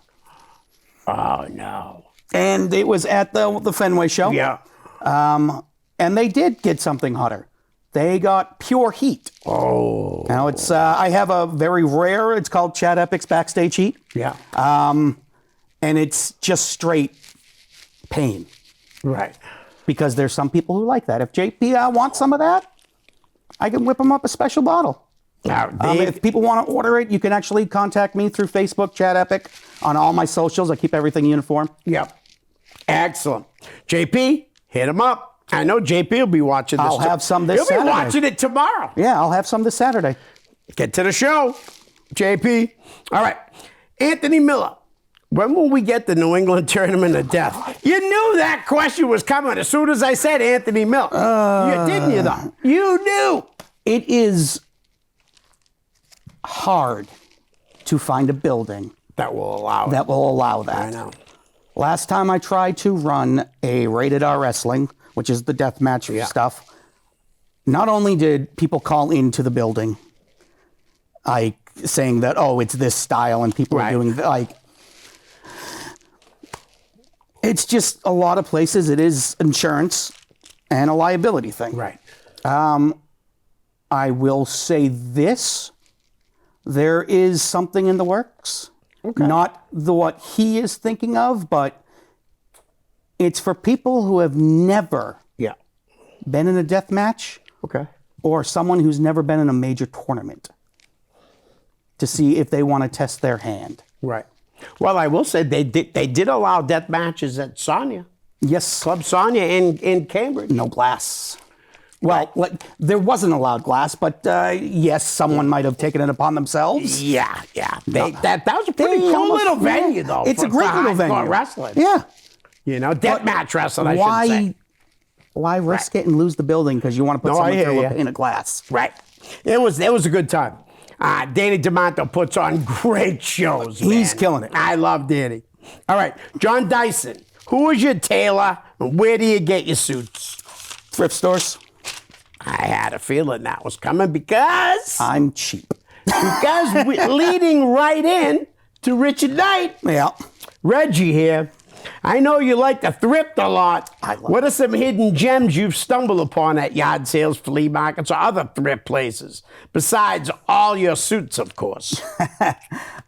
S2: Oh, no.
S3: And it was at the Fenway show.
S2: Yeah.
S3: And they did get something hotter. They got pure heat.
S2: Oh.
S3: Now it's I have a very rare, it's called Chad Epik's Backstage Heat.
S2: Yeah.
S3: And it's just straight pain.
S2: Right.
S3: Because there's some people who like that. If JP wants some of that, I can whip him up a special bottle.
S2: Now,
S3: If people want to order it, you can actually contact me through Facebook, Chad Epik, on all my socials. I keep everything uniform.
S2: Yep. Excellent. JP, hit him up. I know JP will be watching this.
S3: I'll have some this
S2: He'll
S3: Saturday.
S2: be watching it tomorrow.
S3: Yeah, I'll have some this Saturday.
S2: Get to the show, JP. All right. Anthony Miller. When will we get the New England Tournament of Death? You knew that question was coming as soon as I said Anthony Miller. Didn't you, though? You knew.
S3: It is hard to find a building
S2: That will allow it.
S3: that will allow that.
S2: I know.
S3: Last time I tried to run a rated R wrestling, which is the death match stuff, not only did people call into the building, saying that, oh, it's this style, and people are doing it's just a lot of places it is insurance and a liability thing.
S2: Right.
S3: I will say this. There is something in the works. Okay. Not what he is thinking of, but it's for people who have never been in a death match.
S2: Okay.
S3: Or someone who's never been in a major tournament to see if they want to test their hand.
S2: Right. Well, I will say they did allow death matches at Sonia.
S3: Yes.
S2: Club Sonia in Cambridge.
S3: No glass. Well, there wasn't allowed glass, but yes, someone might have taken it upon themselves.
S2: Yeah. That was a pretty cool little venue, though.
S3: It's a great little venue.
S2: Wrestling.
S3: Yeah.
S2: You know, death match wrestling, I should say.
S3: Why risk it and lose the building because you want to put someone through a pane of glass?
S2: Right. It was a good time. Danny DeMonto puts on great shows, man.
S3: He's killing it.
S2: I love Danny. All right, John Dyson, who is your tailor and where do you get your suits?
S3: Thrift stores.
S2: I had a feeling that was coming because
S3: I'm cheap.
S2: we're leading right in to Richard Knight.
S3: Yeah.
S2: Reggie here. I know you like to thrift a lot. What are some hidden gems you've stumbled upon at yard sales, flea markets, or other thrift places? Besides all your suits, of course.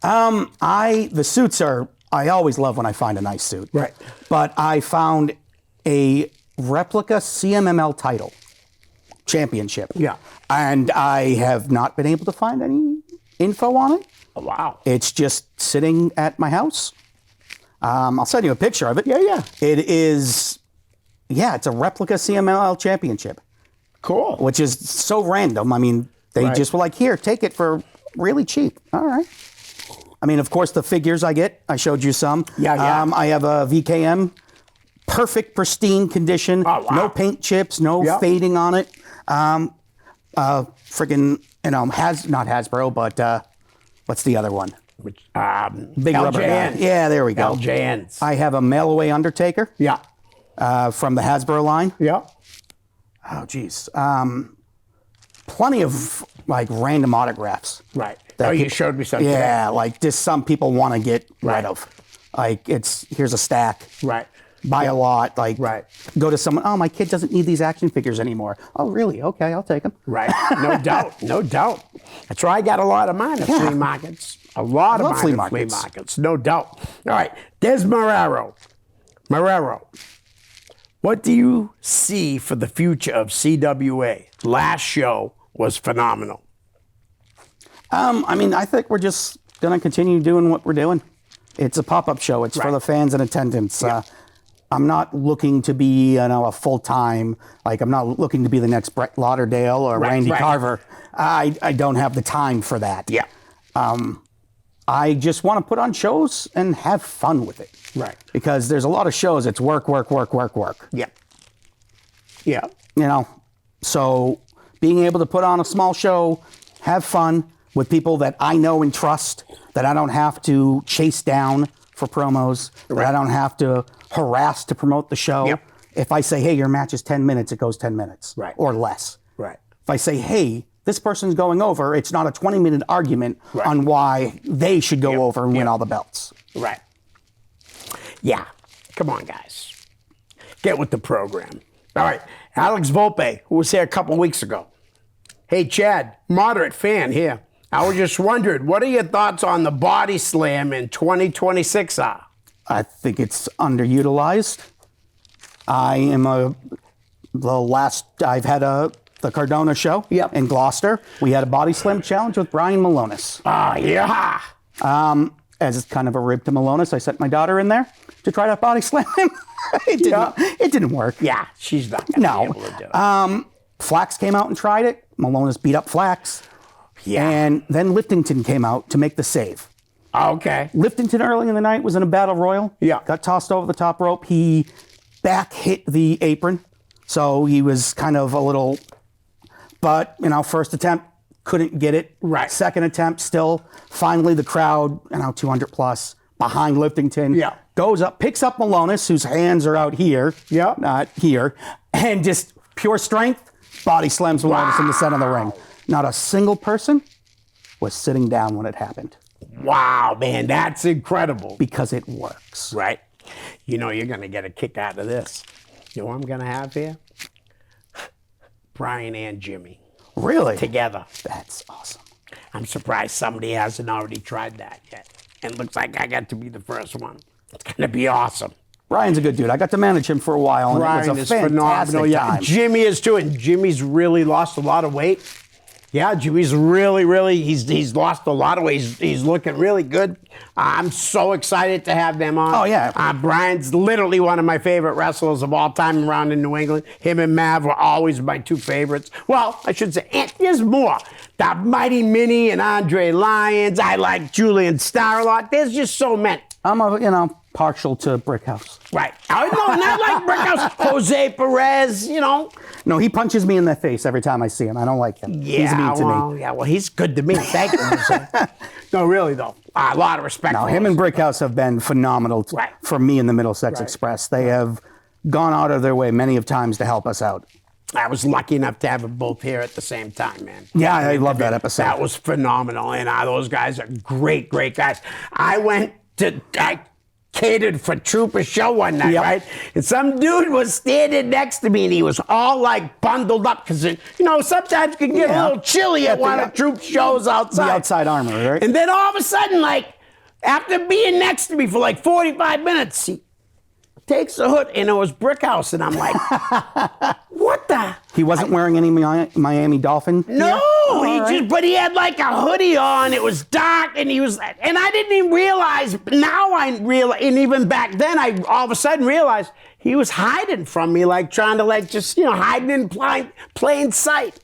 S3: The suits are, I always love when I find a nice suit.
S2: Right.
S3: But I found a replica CMML title championship.
S2: Yeah.
S3: And I have not been able to find any info on it.
S2: Oh, wow.
S3: It's just sitting at my house. I'll send you a picture of it.
S2: Yeah.
S3: It is, it's a replica CMLL championship.
S2: Cool.
S3: Which is so random. I mean, they just were like, here, take it for really cheap. All right. I mean, of course, the figures I showed you some.
S2: Yeah.
S3: I have a VKM, perfect, pristine condition.
S2: Oh, wow.
S3: No paint chips, no fading on it. Friggin', not Hasbro, but what's the other one?
S2: Which,
S3: Big rubber band. Yeah, there we go.
S2: LJNs.
S3: I have a mail away Undertaker.
S2: Yeah.
S3: From the Hasbro line.
S2: Yeah.
S3: Oh, geez. Plenty of random autographs.
S2: Right. You showed me something.
S3: Yeah, just some people want to get rid of. Here's a stack.
S2: Right.
S3: Buy a lot.
S2: Right.
S3: Go to someone, oh, my kid doesn't need these action figures anymore. Oh, really? Okay, I'll take them.
S2: Right. No doubt. No doubt. That's why I got a lot of mine at flea markets. A lot of mine at flea markets. No doubt. All right. Des Marrero. What do you see for the future of CWA? Last show was phenomenal.
S3: I think we're just going to continue doing what we're doing. It's a pop-up show. It's for the fans in attendance. Yeah. I'm not looking to be, a full-time, I'm not looking to be the next Brett Lauderdale or Randy Carver. I don't have the time for that.
S2: Yeah.
S3: I just want to put on shows and have fun with it.
S2: Right.
S3: Because there's a lot of shows, it's work.
S2: Yeah. Yeah.
S3: So being able to put on a small show, have fun with people that I know and trust, that I don't have to chase down for promos, that I don't have to harass to promote the show.
S2: Yep.
S3: If I say, hey, your match is 10 minutes, it goes 10 minutes.
S2: Right.
S3: Or less.
S2: Right.
S3: If I say, hey, this person's going over, it's not a 20-minute argument on why they should go over and win all the belts.
S2: Right. Yeah. Come on, guys. Get with the program. All right. Alex Volpe, who was here a couple weeks ago. Hey, Chad, moderate fan here. I was just wondering, what are your thoughts on the body slam in 2026 are?
S3: I think it's underutilized. I've had the Cardona show in Gloucester. We had a body slam challenge with Brian Malonis.
S2: Yeah.
S3: As kind of a rib to Malonis, I sent my daughter in there to try to body slam him. It didn't work.
S2: Yeah, she's not going to be able to do it.
S3: Flax came out and tried it. Malonis beat up Flax.
S2: Yeah.
S3: And then Liftington came out to make the save.
S2: Okay.
S3: Liftington early in the night was in a battle royal.
S2: Yeah.
S3: Got tossed over the top rope. He back hit the apron. So he was kind of a little, but, first attempt, couldn't get it.
S2: Right.
S3: Second attempt, still. Finally, the crowd, 200 plus, behind Liftington.
S2: Yeah.
S3: Goes up, picks up Malonis, whose hands are out here.
S2: Yeah.
S3: Not here. And just pure strength, body slams Malonis in the center of the ring. Not a single person was sitting down when it happened.
S2: Wow, man, that's incredible.
S3: Because it works.
S2: Right. You're going to get a kick out of this. You know what I'm going to have here? Brian and Jimmy.
S3: Really?
S2: Together.
S3: That's awesome.
S2: I'm surprised somebody hasn't already tried that yet. And looks like I got to be the first one. It's going to be awesome.
S3: Brian's a good dude. I got to manage him for a while, and
S2: Brian
S3: it was a
S2: is
S3: fantastic
S2: phenomenal. Yeah,
S3: time.
S2: Jimmy is too, and Jimmy's really lost a lot of weight. Yeah, Jimmy's really, he's lost a lot of weight. He's looking really good. I'm so excited to have them on.
S3: Oh, yeah.
S2: Brian's literally one of my favorite wrestlers of all time around in New England. Him and Mav were always my two favorites. Well, I should say, and there's more. The Mighty Minnie and Andre Lyons. I like Julian Starr a lot. There's just so many.
S3: I'm a, partial to Brickhouse.
S2: Right. I know, not like Brickhouse. Jose Perez, you know.
S3: No, he punches me in the face every time I see him. I don't like him.
S2: Yeah,
S3: He's mean to
S2: well,
S3: me.
S2: yeah, well, he's good to me. Thank you, Jose. No, really, though. A lot of respect
S3: No,
S2: for
S3: him
S2: us.
S3: and Brickhouse have been phenomenal
S2: Right.
S3: for me in the Middlesex Express. They have gone out of their way many of times to help us out.
S2: I was lucky enough to have them both here at the same time, man.
S3: Yeah, I love that episode.
S2: That was phenomenal, and those guys are great, great guys. I catered for Trooper's show one night,
S3: Yep.
S2: right? And some dude was standing next to me, and he was all like bundled up because, sometimes it can get a little chilly at one of Troop's shows outside.
S3: The outside armor, right?
S2: And then all of a sudden, like, after being next to me for like 45 minutes, he takes the hood, and it was Brickhouse, and I'm like, what the?
S3: He wasn't wearing any Miami Dolphin gear?
S2: No,
S3: All
S2: but he had like a hoodie on. It was dark, and and I didn't even realize. Now I realize, and even back then, I all of a sudden realized he was hiding from me, like trying to just hiding in plain sight.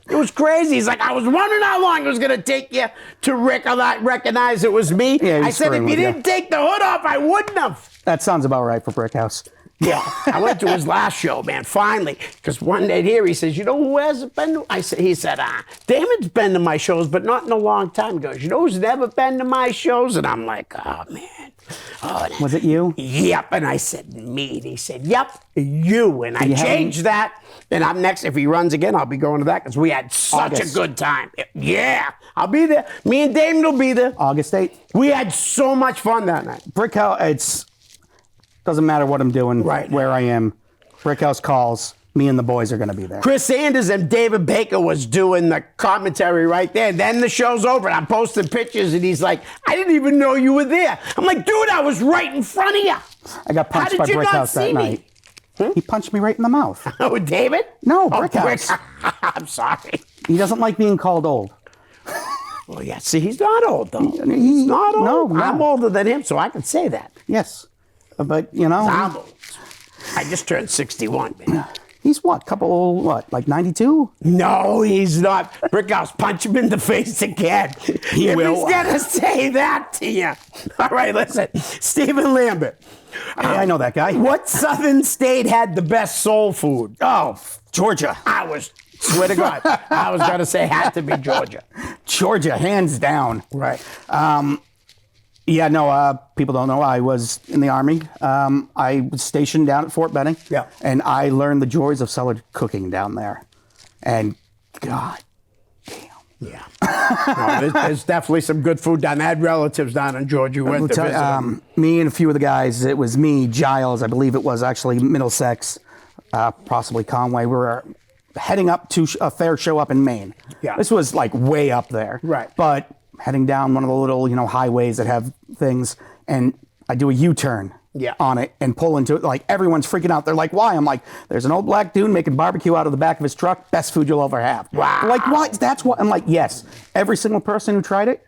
S2: It was crazy. He's like, I was wondering how long it was gonna take you to recognize it was me.
S3: Yeah,
S2: I said, if you didn't take the hood off, I wouldn't have.
S3: That sounds about right for Brickhouse.
S2: Yeah, I went to his last show, man, finally. Because one day here, he says, you know who hasn't been to? He said, Damon's been to my shows, but not in a long time. He goes, you know who's never been to my shows? And I'm like, oh, man. Oh,
S3: Was it you?
S2: Yep. And I said, me. And he said, yep, you. And I changed that. And I'm next. If he runs again, I'll be going to that because we had such a good time. Yeah, I'll be there. Me and Damon will be there.
S3: August 8th.
S2: We had so much fun that night.
S3: Brickhouse, doesn't matter what I'm doing, where I am. Brickhouse calls. Me and the boys are going to be there.
S2: Chris Sanders and David Baker was doing the commentary right there. Then the show's over, and I'm posting pictures, and he's like, I didn't even know you were there. I'm like, dude, I was right in front of you.
S3: I got punched by Brickhouse that night. He punched me right in the mouth.
S2: Oh, David?
S3: No,
S2: Oh,
S3: Brickhouse.
S2: I'm sorry.
S3: He doesn't like being called old.
S2: Well, yeah, see, he's not old, though.
S3: He's
S2: not old.
S3: No.
S2: I'm older than him, so I can say that.
S3: Yes. But,
S2: I'm old. I just turned 61, man.
S3: He's like 92?
S2: No, he's not. Brickhouse, punch him in the face again.
S3: He will.
S2: He's going to say that to you. All right, listen. Stephen Lambert.
S3: I know that guy.
S2: What southern state had the best soul food?
S3: Oh, Georgia.
S2: Swear to God, I was going to say had to be Georgia.
S3: Georgia, hands down.
S2: Right.
S3: Yeah, no, people don't know. I was in the Army. I was stationed down at Fort Benning.
S2: Yeah.
S3: And I learned the joys of cellar cooking down there. And God damn.
S2: Yeah. No, there's definitely some good food down there. I had relatives down in Georgia who went to visit them.
S3: Me and a few of the guys, it was me, Giles, I believe it was actually Middlesex, possibly Conway. We were heading up to a fair show up in Maine.
S2: Yeah.
S3: This was like way up there.
S2: Right.
S3: But heading down one of the little, highways that have things, and I do a U-turn on it and pull into it. Like, everyone's freaking out. They're like, why? I'm like, there's an old black dude making barbecue out of the back of his truck. Best food you'll ever have.
S2: Wow.
S3: They're like, what? That's what? I'm like, yes. Every single person who tried it,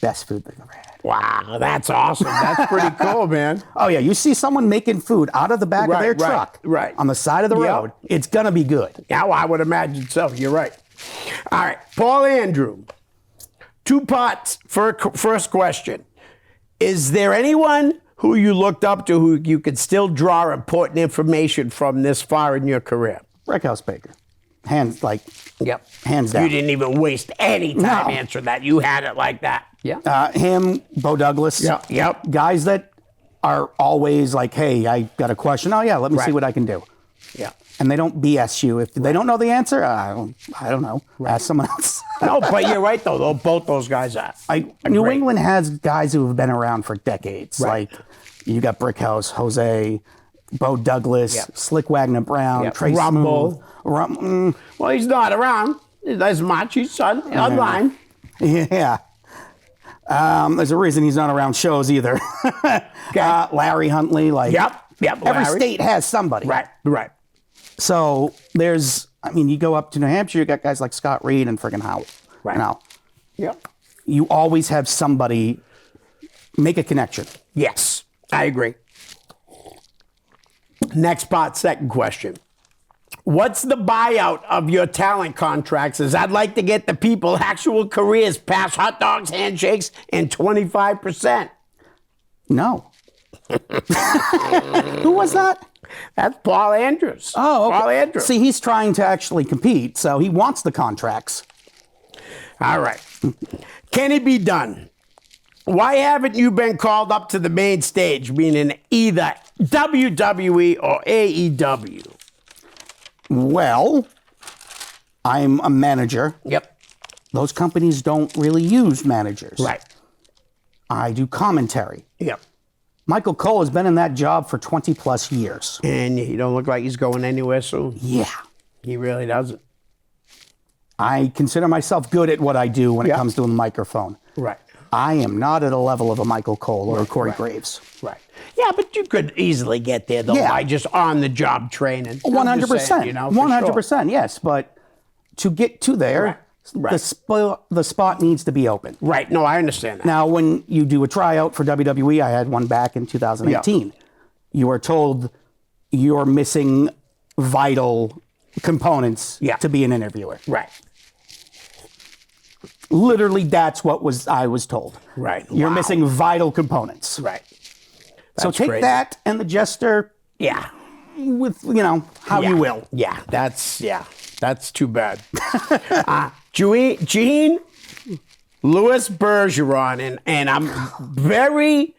S3: best food they've ever had.
S2: Wow, that's awesome. That's pretty cool, man.
S3: Oh, yeah. You see someone making food out of the back of their truck on the side of the road, it's going to be good.
S2: Yeah, well, I would imagine so. You're right. All right, Paul Andrew. 2 parts for first question. Is there anyone who you looked up to who you could still draw important information from this far in your career?
S3: Brickhouse Baker. Hands down.
S2: You didn't even waste any time answering that. You had it like that. Yeah.
S3: Him, Bo Douglas.
S2: Yep.
S3: Guys that are always like, hey, I got a question. Oh, yeah, let me see what I can do.
S2: Yeah.
S3: And they don't BS you. If they don't know the answer, I don't know. Ask someone else.
S2: No, but you're right, though. Both those guys are.
S3: New England has guys who have been around for decades. Right. Like, you got Brickhouse, Jose, Bo Douglas, Slick Wagner Brown, Trace
S2: Rumble.
S3: Smooth.
S2: Well, he's not around as much. He's online.
S3: Yeah. There's a reason he's not around shows either. Larry Huntley.
S2: Yep.
S3: Every state has somebody.
S2: Right.
S3: So you go up to New Hampshire, you got guys like Scott Reed and friggin' Howard.
S2: Right.
S3: Yep. You always have somebody make a connection.
S2: Yes, I agree. Next part, second question. What's the buyout of your talent contracts? As I'd like to get the people actual careers past hot dogs, handshakes, and 25%.
S3: No. Who was that?
S2: That's Paul Andrews.
S3: Oh, okay.
S2: Paul Andrews.
S3: See, he's trying to actually compete, so he wants the contracts.
S2: All right. Can it be done? Why haven't you been called up to the main stage, meaning either WWE or AEW?
S3: Well, I'm a manager.
S2: Yep.
S3: Those companies don't really use managers.
S2: Right.
S3: I do commentary.
S2: Yep.
S3: Michael Cole has been in that job for 20 plus years.
S2: And he don't look like he's going anywhere soon.
S3: Yeah.
S2: He really doesn't.
S3: I consider myself good at what I do when it comes to a microphone.
S2: Right.
S3: I am not at a level of a Michael Cole or a Corey Graves.
S2: Right. Yeah, but you could easily get there, though, by just on-the-job training.
S3: 100%.
S2: You know,
S3: 100%, yes. But to get to there, the spot needs to be open.
S2: Right. No, I understand that.
S3: Now, when you do a tryout for WWE, I had one back in 2018. You are told you're missing vital components to be an interviewer.
S2: Right.
S3: Literally, that's what I was told.
S2: Right.
S3: You're missing vital components.
S2: Right.
S3: So take that and the jester.
S2: Yeah.
S3: With, how you will.
S2: Yeah. That's too bad. Gene Louis Bergeron, and I'm very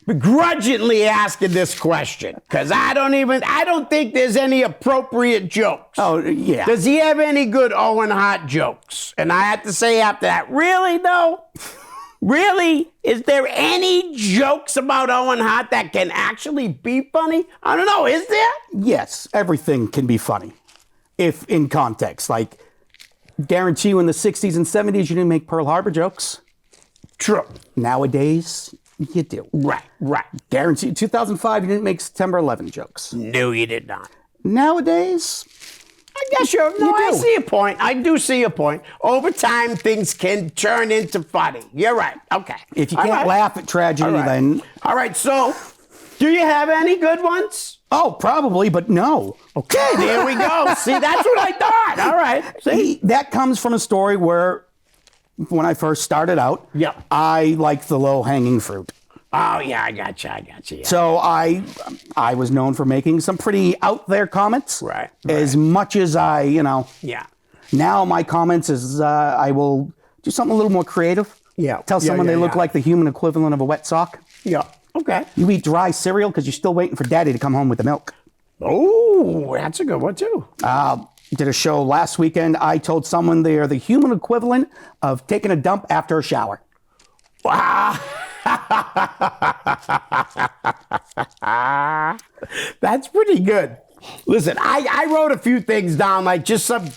S2: begrudgingly asking this question because I don't think there's any appropriate jokes.
S3: Oh, yeah.
S2: Does he have any good Owen Hart jokes? And I have to say after that, really though? Really? Is there any jokes about Owen Hart that can actually be funny? I don't know. Is there?
S3: Yes, everything can be funny if in context. Like, guarantee you in the 60s and 70s, you didn't make Pearl Harbor jokes.
S2: True.
S3: Nowadays, you do.
S2: Right.
S3: Guarantee 2005, you didn't make September 11 jokes.
S2: No, you did not.
S3: Nowadays,
S2: I guess I see a point. I do see a point. Over time, things can turn into funny. You're right. Okay.
S3: If you can't laugh at tragedy, then...
S2: All right, so do you have any good ones?
S3: Oh, probably, but no.
S2: Okay, there we go. See, that's what I thought. All right. See?
S3: That comes from a story where, when I first started out, I liked the low-hanging fruit.
S2: Oh, yeah, I got you. Yeah.
S3: So I was known for making some pretty out there comments.
S2: Right.
S3: As much as I,
S2: Yeah.
S3: Now my comments is I will do something a little more creative.
S2: Yeah.
S3: Tell someone they look like the human equivalent of a wet sock.
S2: Yeah. Okay.
S3: You eat dry cereal because you're still waiting for daddy to come home with the milk.
S2: Oh, that's a good one, too.
S3: Did a show last weekend. I told someone they are the human equivalent of taking a dump after a shower.
S2: Wow. That's pretty good. Listen, I wrote a few things down, like just some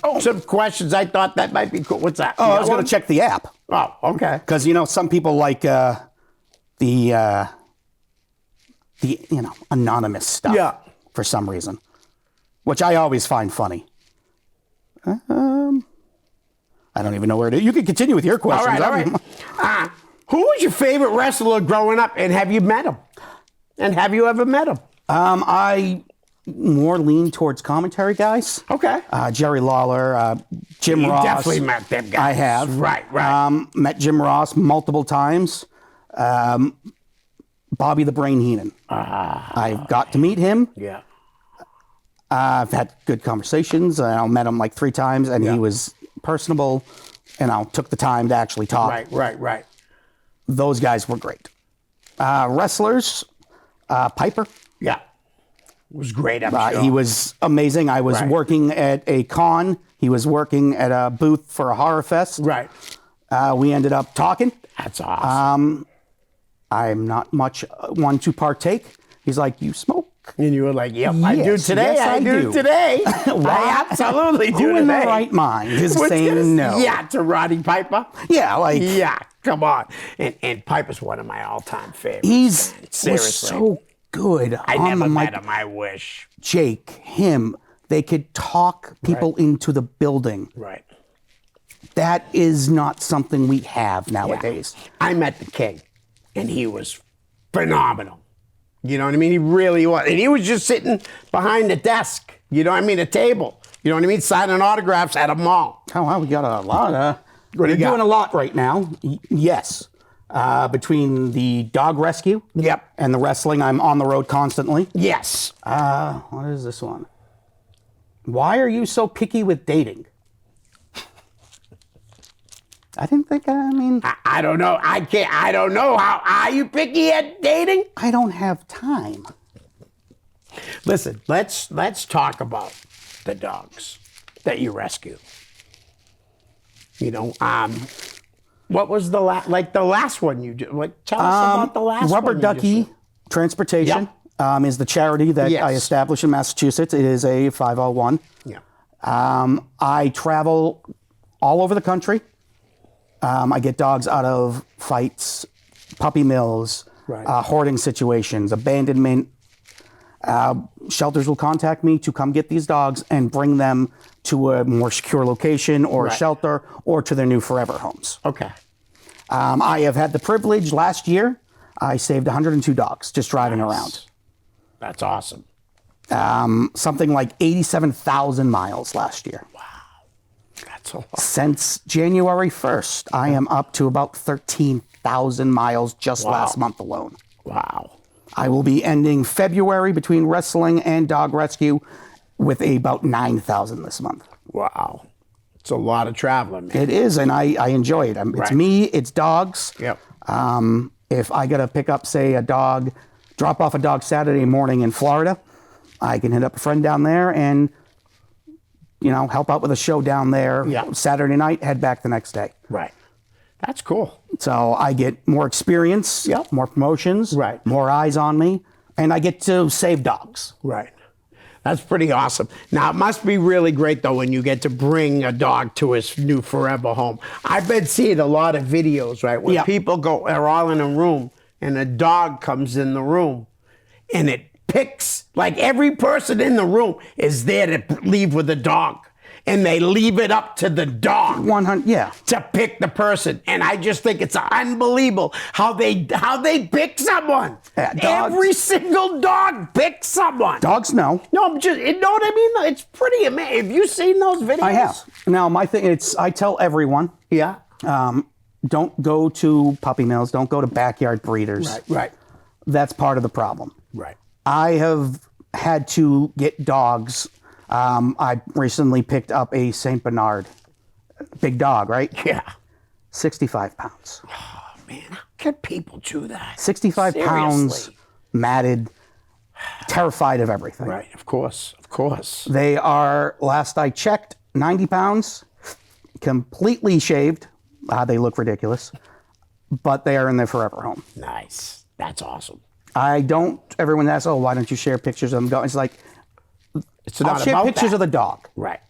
S2: questions I thought that might be cool. What's that?
S3: Oh, I was going to check the app.
S2: Oh, okay.
S3: Because, some people like the anonymous stuff for some reason, which I always find funny. I don't even know where to. You can continue with your questions.
S2: All right. Who was your favorite wrestler growing up, and have you met him? And have you ever met him?
S3: I more lean towards commentary guys.
S2: Okay.
S3: Jerry Lawler, Jim Ross.
S2: You definitely met them guys.
S3: I have.
S2: Right.
S3: Met Jim Ross multiple times. Bobby the Brain Heenan. I've got to meet him.
S2: Yeah.
S3: I've had good conversations. I met him like 3 times, and he was personable, and took the time to actually talk.
S2: Right.
S3: Those guys were great. Wrestlers, Piper.
S2: Yeah. Was great, I'm sure.
S3: He was amazing. I was working at a con. He was working at a booth for a horror fest.
S2: Right.
S3: We ended up talking.
S2: That's awesome.
S3: I'm not much one to partake. He's like, you smoke?
S2: And you were like, yep, I do today.
S3: Yes,
S2: I do today. I absolutely do
S3: Who
S2: today.
S3: in their right mind is saying no?
S2: Yeah, to Roddy Piper.
S3: Yeah,
S2: come on. And Piper's one of my all-time favorites.
S3: He's
S2: Seriously.
S3: was so good.
S2: I
S3: on
S2: never
S3: the
S2: met
S3: mic.
S2: him, I wish.
S3: Jake, him, they could talk people into the building.
S2: Right.
S3: That is not something we have nowadays.
S2: Yeah. I met the King, and he was phenomenal. You know what I mean? He really was. And he was just sitting behind a desk, you know what I mean? A table, you know what I mean? Signing autographs at a mall.
S3: Oh, wow, we got a lot of...
S2: What do
S3: We're
S2: you got?
S3: doing a lot right now. Yes. Between the dog rescue
S2: Yep.
S3: and the wrestling, I'm on the road constantly.
S2: Yes.
S3: What is this one? Why are you so picky with dating? I didn't think,
S2: I don't know. I don't know. How are you picky at dating?
S3: I don't have time.
S2: Listen, let's talk about the dogs that you rescue. You know, what was the last one you did? What tell us about the last
S3: Rubber
S2: one? you
S3: Ducky
S2: just did?
S3: Transportation is the charity that I
S2: Yes.
S3: established in Massachusetts. It is a 501.
S2: Yeah.
S3: I travel all over the country. I get dogs out of fights, puppy mills,
S2: Right.
S3: hoarding situations, abandonment. Shelters will contact me to come get these dogs and bring them to a more secure location or a
S2: Right.
S3: shelter or to their new forever homes.
S2: Okay.
S3: I have had the privilege last year. I saved 102 dogs just driving around.
S2: That's awesome.
S3: Something like 87,000 miles last year.
S2: That's a lot.
S3: Since January 1st, I am up to about 13,000 miles just
S2: Wow.
S3: last month alone.
S2: Wow.
S3: I will be ending February between wrestling and dog rescue with about 9,000 this month.
S2: Wow. It's a lot of traveling, man.
S3: It is, and I enjoy it. It's
S2: Right.
S3: me, it's dogs.
S2: Yep.
S3: If I got to pick up, say, a dog, drop off a dog Saturday morning in Florida, I can hit up a friend down there and, help out with a show down there
S2: Yeah.
S3: Saturday night, head back the next day.
S2: Right. That's cool.
S3: So I get more experience,
S2: Yep.
S3: more promotions,
S2: Right.
S3: more eyes on me, and I get to save dogs.
S2: Right. That's pretty awesome. Now, it must be really great, though, when you get to bring a dog to his new forever home. I've been seeing a lot of videos, right, where
S3: Yeah.
S2: people are all in a room and a dog comes in the room and it picks, like every person in the room is there to leave with a dog. And they leave it up to the dog
S3: 100, yeah.
S2: to pick the person. And I just think it's unbelievable how they pick someone.
S3: Yeah, dogs-
S2: Every single dog picks someone.
S3: Dogs know.
S2: No, I'm just, you know what I mean? It's pretty amazing. Have you seen those videos?
S3: I have. Now, my thing, I tell everyone,
S2: Yeah.
S3: don't go to puppy mills, don't go to backyard breeders.
S2: Right.
S3: That's part of the problem.
S2: Right.
S3: I have had to get dogs. I recently picked up a St. Bernard, big dog, right?
S2: Yeah.
S3: 65 pounds.
S2: Man, how can people do that?
S3: 65 pounds,
S2: Seriously.
S3: matted, terrified of everything.
S2: Right. Of course. Of course.
S3: They are, last I checked, 90 pounds, completely shaved. They look ridiculous, but they are in their forever home.
S2: Nice. That's awesome.
S3: Everyone asks, why don't you share pictures of them? It's like,
S2: It's
S3: I'll
S2: not
S3: share
S2: about
S3: pictures
S2: that.
S3: of the dog.
S2: Right.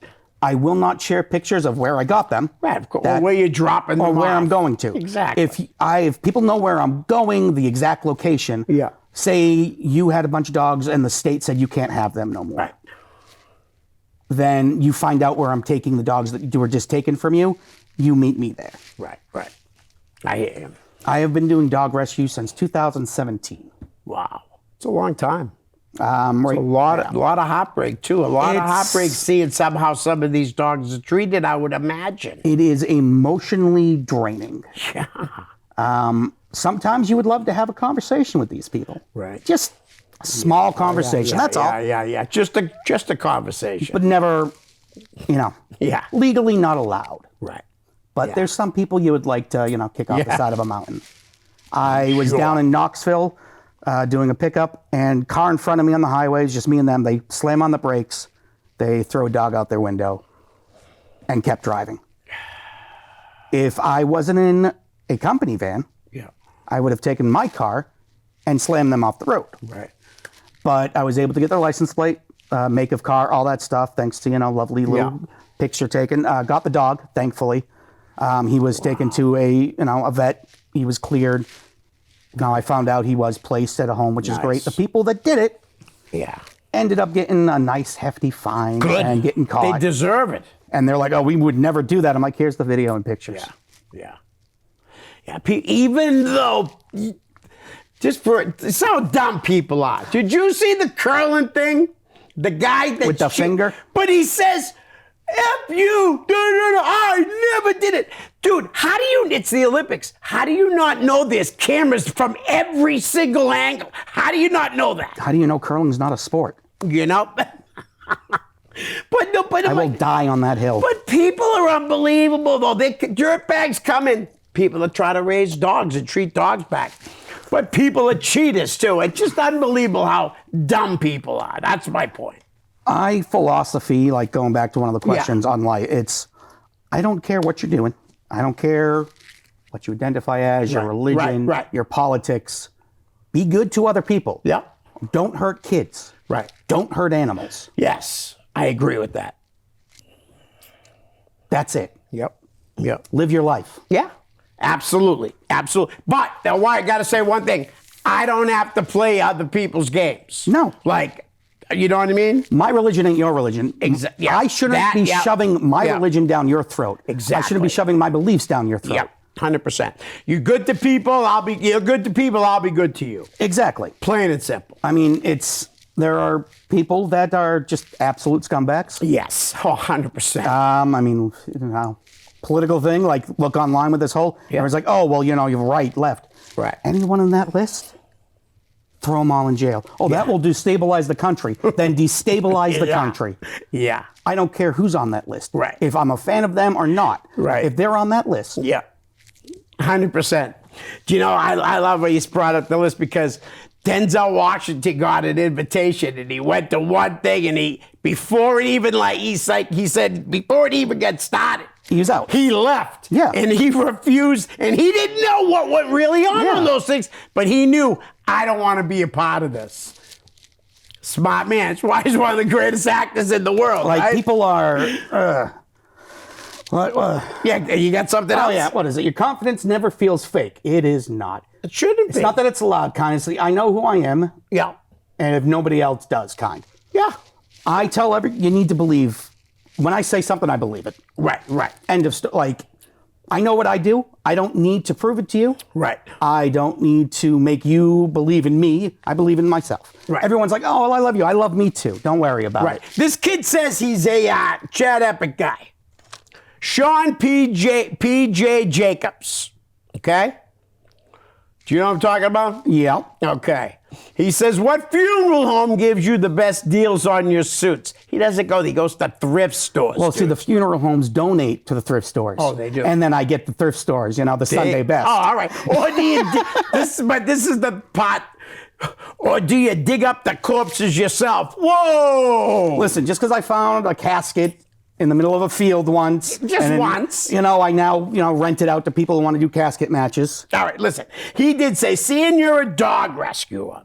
S3: I will not share pictures of where I got them.
S2: Right. Of course.
S3: That-
S2: Or where you're dropping
S3: or
S2: them
S3: where
S2: off.
S3: I'm going to.
S2: Exactly.
S3: If people know where I'm going, the exact location.
S2: Yeah.
S3: Say you had a bunch of dogs and the state said you can't have them no more.
S2: Right.
S3: Then you find out where I'm taking the dogs that were just taken from you. You meet me there.
S2: Right. Right. I hear you.
S3: I have been doing dog rescue since 2017.
S2: Wow. It's a long time.
S3: Right.
S2: A lot of heartbreak too. A lot of
S3: It's-
S2: heartbreak seeing somehow some of these dogs are treated. I would imagine.
S3: It is emotionally draining.
S2: Yeah.
S3: Sometimes you would love to have a conversation with these people.
S2: Right.
S3: Just a small conversation. That's all.
S2: Yeah. Just a conversation.
S3: But never,
S2: yeah.
S3: legally not allowed.
S2: Right.
S3: But
S2: Yeah.
S3: there's some people you would like to, kick off the
S2: Yeah.
S3: side of a mountain. I was
S2: Sure.
S3: down in Knoxville doing a pickup, and car in front of me on the highway, it's just me and them. They slam on the brakes, they throw a dog out their window, and kept driving. If I wasn't in a company van,
S2: Yeah.
S3: I would have taken my car and slammed them off the road.
S2: Right.
S3: But I was able to get their license plate, make of car, all that stuff, thanks to, lovely little
S2: Yeah.
S3: picture taken. Got the dog, thankfully. He was taken to a vet. He was cleared. Now I found out he was placed at a home, which is great.
S2: Nice.
S3: The people that did it
S2: Yeah.
S3: ended up getting a nice hefty fine
S2: Good.
S3: and getting
S2: They
S3: caught.
S2: deserve it.
S3: And they're like, we would never do that. I'm like, here's the video and pictures.
S2: Yeah. Even though, it's how dumb people are. Did you see the curling thing? The guy that
S3: With the finger?
S2: But he says, "F you, no, I never did it, dude." How do you it's the Olympics. How do you not know there's cameras from every single angle? How do you not know that?
S3: How do you know curling's not a sport?
S2: You know? But
S3: I will die on that hill.
S2: But people are unbelievable, though. Dirtbags come in. People that try to raise dogs and treat dogs back. But people are cheaters, too. It's just unbelievable how dumb people are. That's my point.
S3: My philosophy, like going back to one of the questions on life, it's I don't care what you're doing. I don't care what you identify as, your religion, your politics. Be good to other people.
S2: Yeah.
S3: Don't hurt kids.
S2: Right.
S3: Don't hurt animals.
S2: Yes, I agree with that.
S3: That's it.
S2: Yep.
S3: Live your life.
S2: Yeah, absolutely. But now, why I got to say one thing. I don't have to play other people's games.
S3: No.
S2: Like, you know what I mean?
S3: My religion ain't your religion.
S2: Exactly.
S3: I shouldn't be shoving my religion down your throat.
S2: Exactly.
S3: I shouldn't be shoving my beliefs down your throat.
S2: Yeah, 100%. You're good to people, you're good to people, I'll be good to you.
S3: Exactly.
S2: Plain and simple.
S3: I mean, there are people that are just absolute scumbags.
S2: Yes, 100%.
S3: I mean, political thing, like look online with this whole, everyone's like, oh, well, you're right, left.
S2: Right.
S3: Anyone on that list? Throw them all in jail. Oh, that will destabilize the country. Then destabilize the country.
S2: Yeah.
S3: I don't care who's on that list.
S2: Right.
S3: If I'm a fan of them or not.
S2: Right.
S3: If they're on that list.
S2: Yeah. 100%. Do you know, I love when you brought up the list because Denzel Washington got an invitation and he went to one thing and before it even got started,
S3: he was out.
S2: He left.
S3: Yeah.
S2: And he refused and he didn't know what went really on those things, but he knew, I don't want to be a part of this. Smart man. That's why he's one of the greatest actors in the world.
S3: Like
S2: right?
S3: people are,
S2: yeah, you got something else?
S3: Oh yeah, what is it? Your confidence never feels fake. It is not.
S2: It shouldn't be.
S3: It's not that it's loud, honestly. I know who I am.
S2: Yeah.
S3: And if nobody else does, kind.
S2: Yeah.
S3: I tell you need to believe. When I say something, I believe it.
S2: Right.
S3: End of like, I know what I do. I don't need to prove it to you.
S2: Right.
S3: I don't need to make you believe in me. I believe in myself.
S2: Right.
S3: Everyone's like, oh, well, I love you. I love me too. Don't worry about it.
S2: This kid says he's a Chad Epik guy. Sean P.J. Jacobs. Okay? Do you know what I'm talking about?
S3: Yeah.
S2: Okay. He says, what funeral home gives you the best deals on your suits? He doesn't go, he goes to thrift stores.
S3: Well, see, the funeral homes donate to the thrift stores.
S2: Oh, they do.
S3: And then I get the thrift stores, the Sunday best.
S2: Oh, all right. Or do you, this is the part, or do you dig up the corpses yourself? Whoa!
S3: Listen, just because I found a casket in the middle of a field once.
S2: Once.
S3: I now, rent it out to people who want to do casket matches.
S2: All right, listen. He did say, seeing you're a dog rescuer,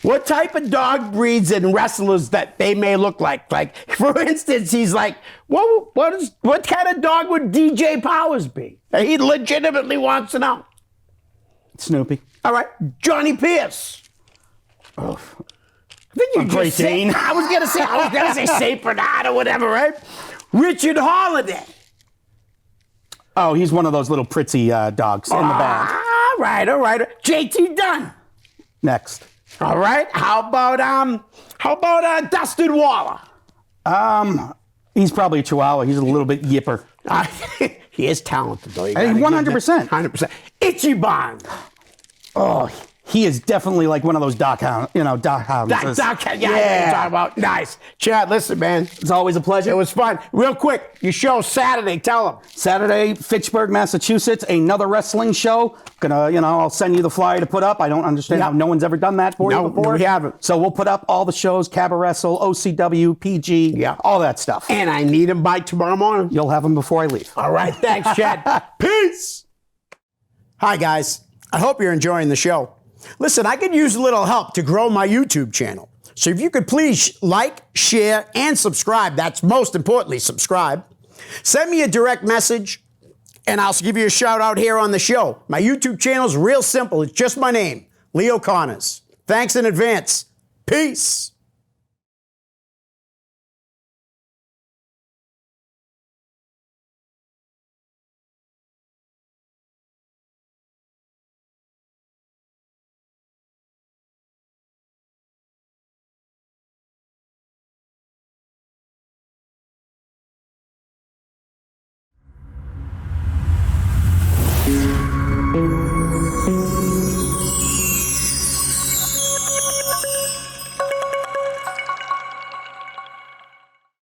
S2: what type of dog breeds and wrestlers that they may look like? Like, for instance, he's like, what kind of dog would DJ Powers be? He legitimately wants to know.
S3: Snoopy.
S2: All right, Johnny Pierce. Oh. I think you
S3: Great Dane.
S2: I was gonna say Saint Bernard or whatever, right? Richard Holiday.
S3: Oh, he's one of those little pritzy dogs in the bag.
S2: All right. JT Dunn.
S3: Next.
S2: All right. How about Dustin Waller?
S3: He's probably a Chihuahua. He's a little bit yipper.
S2: He is talented, though.
S3: 100%.
S2: 100%. Ichiban.
S3: Oh, he is definitely like one of those Doc Hounds. Doc Hounds.
S2: Yeah, I know what you're talking about. Nice. Chad, listen, man.
S3: It's always a pleasure.
S2: It was fun. Real quick, your show Saturday, tell them.
S3: Saturday, Fitchburg, Massachusetts, another wrestling show. I'll send you the flyer to put up. I don't understand how no one's ever done that for you before.
S2: No, we haven't.
S3: So we'll put up all the shows, Cabaret Wrestle, OCW, PG, all that stuff.
S2: And I need them by tomorrow morning.
S3: You'll have them before I leave.
S2: All right, thanks, Chad. Peace. Hi, guys. I hope you're enjoying the show. Listen, I could use a little help to grow my YouTube channel. So if you could please like, share, and subscribe. That's most importantly, subscribe. Send me a direct message, and I'll give you a shout out here on the show. My YouTube channel is real simple. It's just my name, Leo Connors. Thanks in advance. Peace.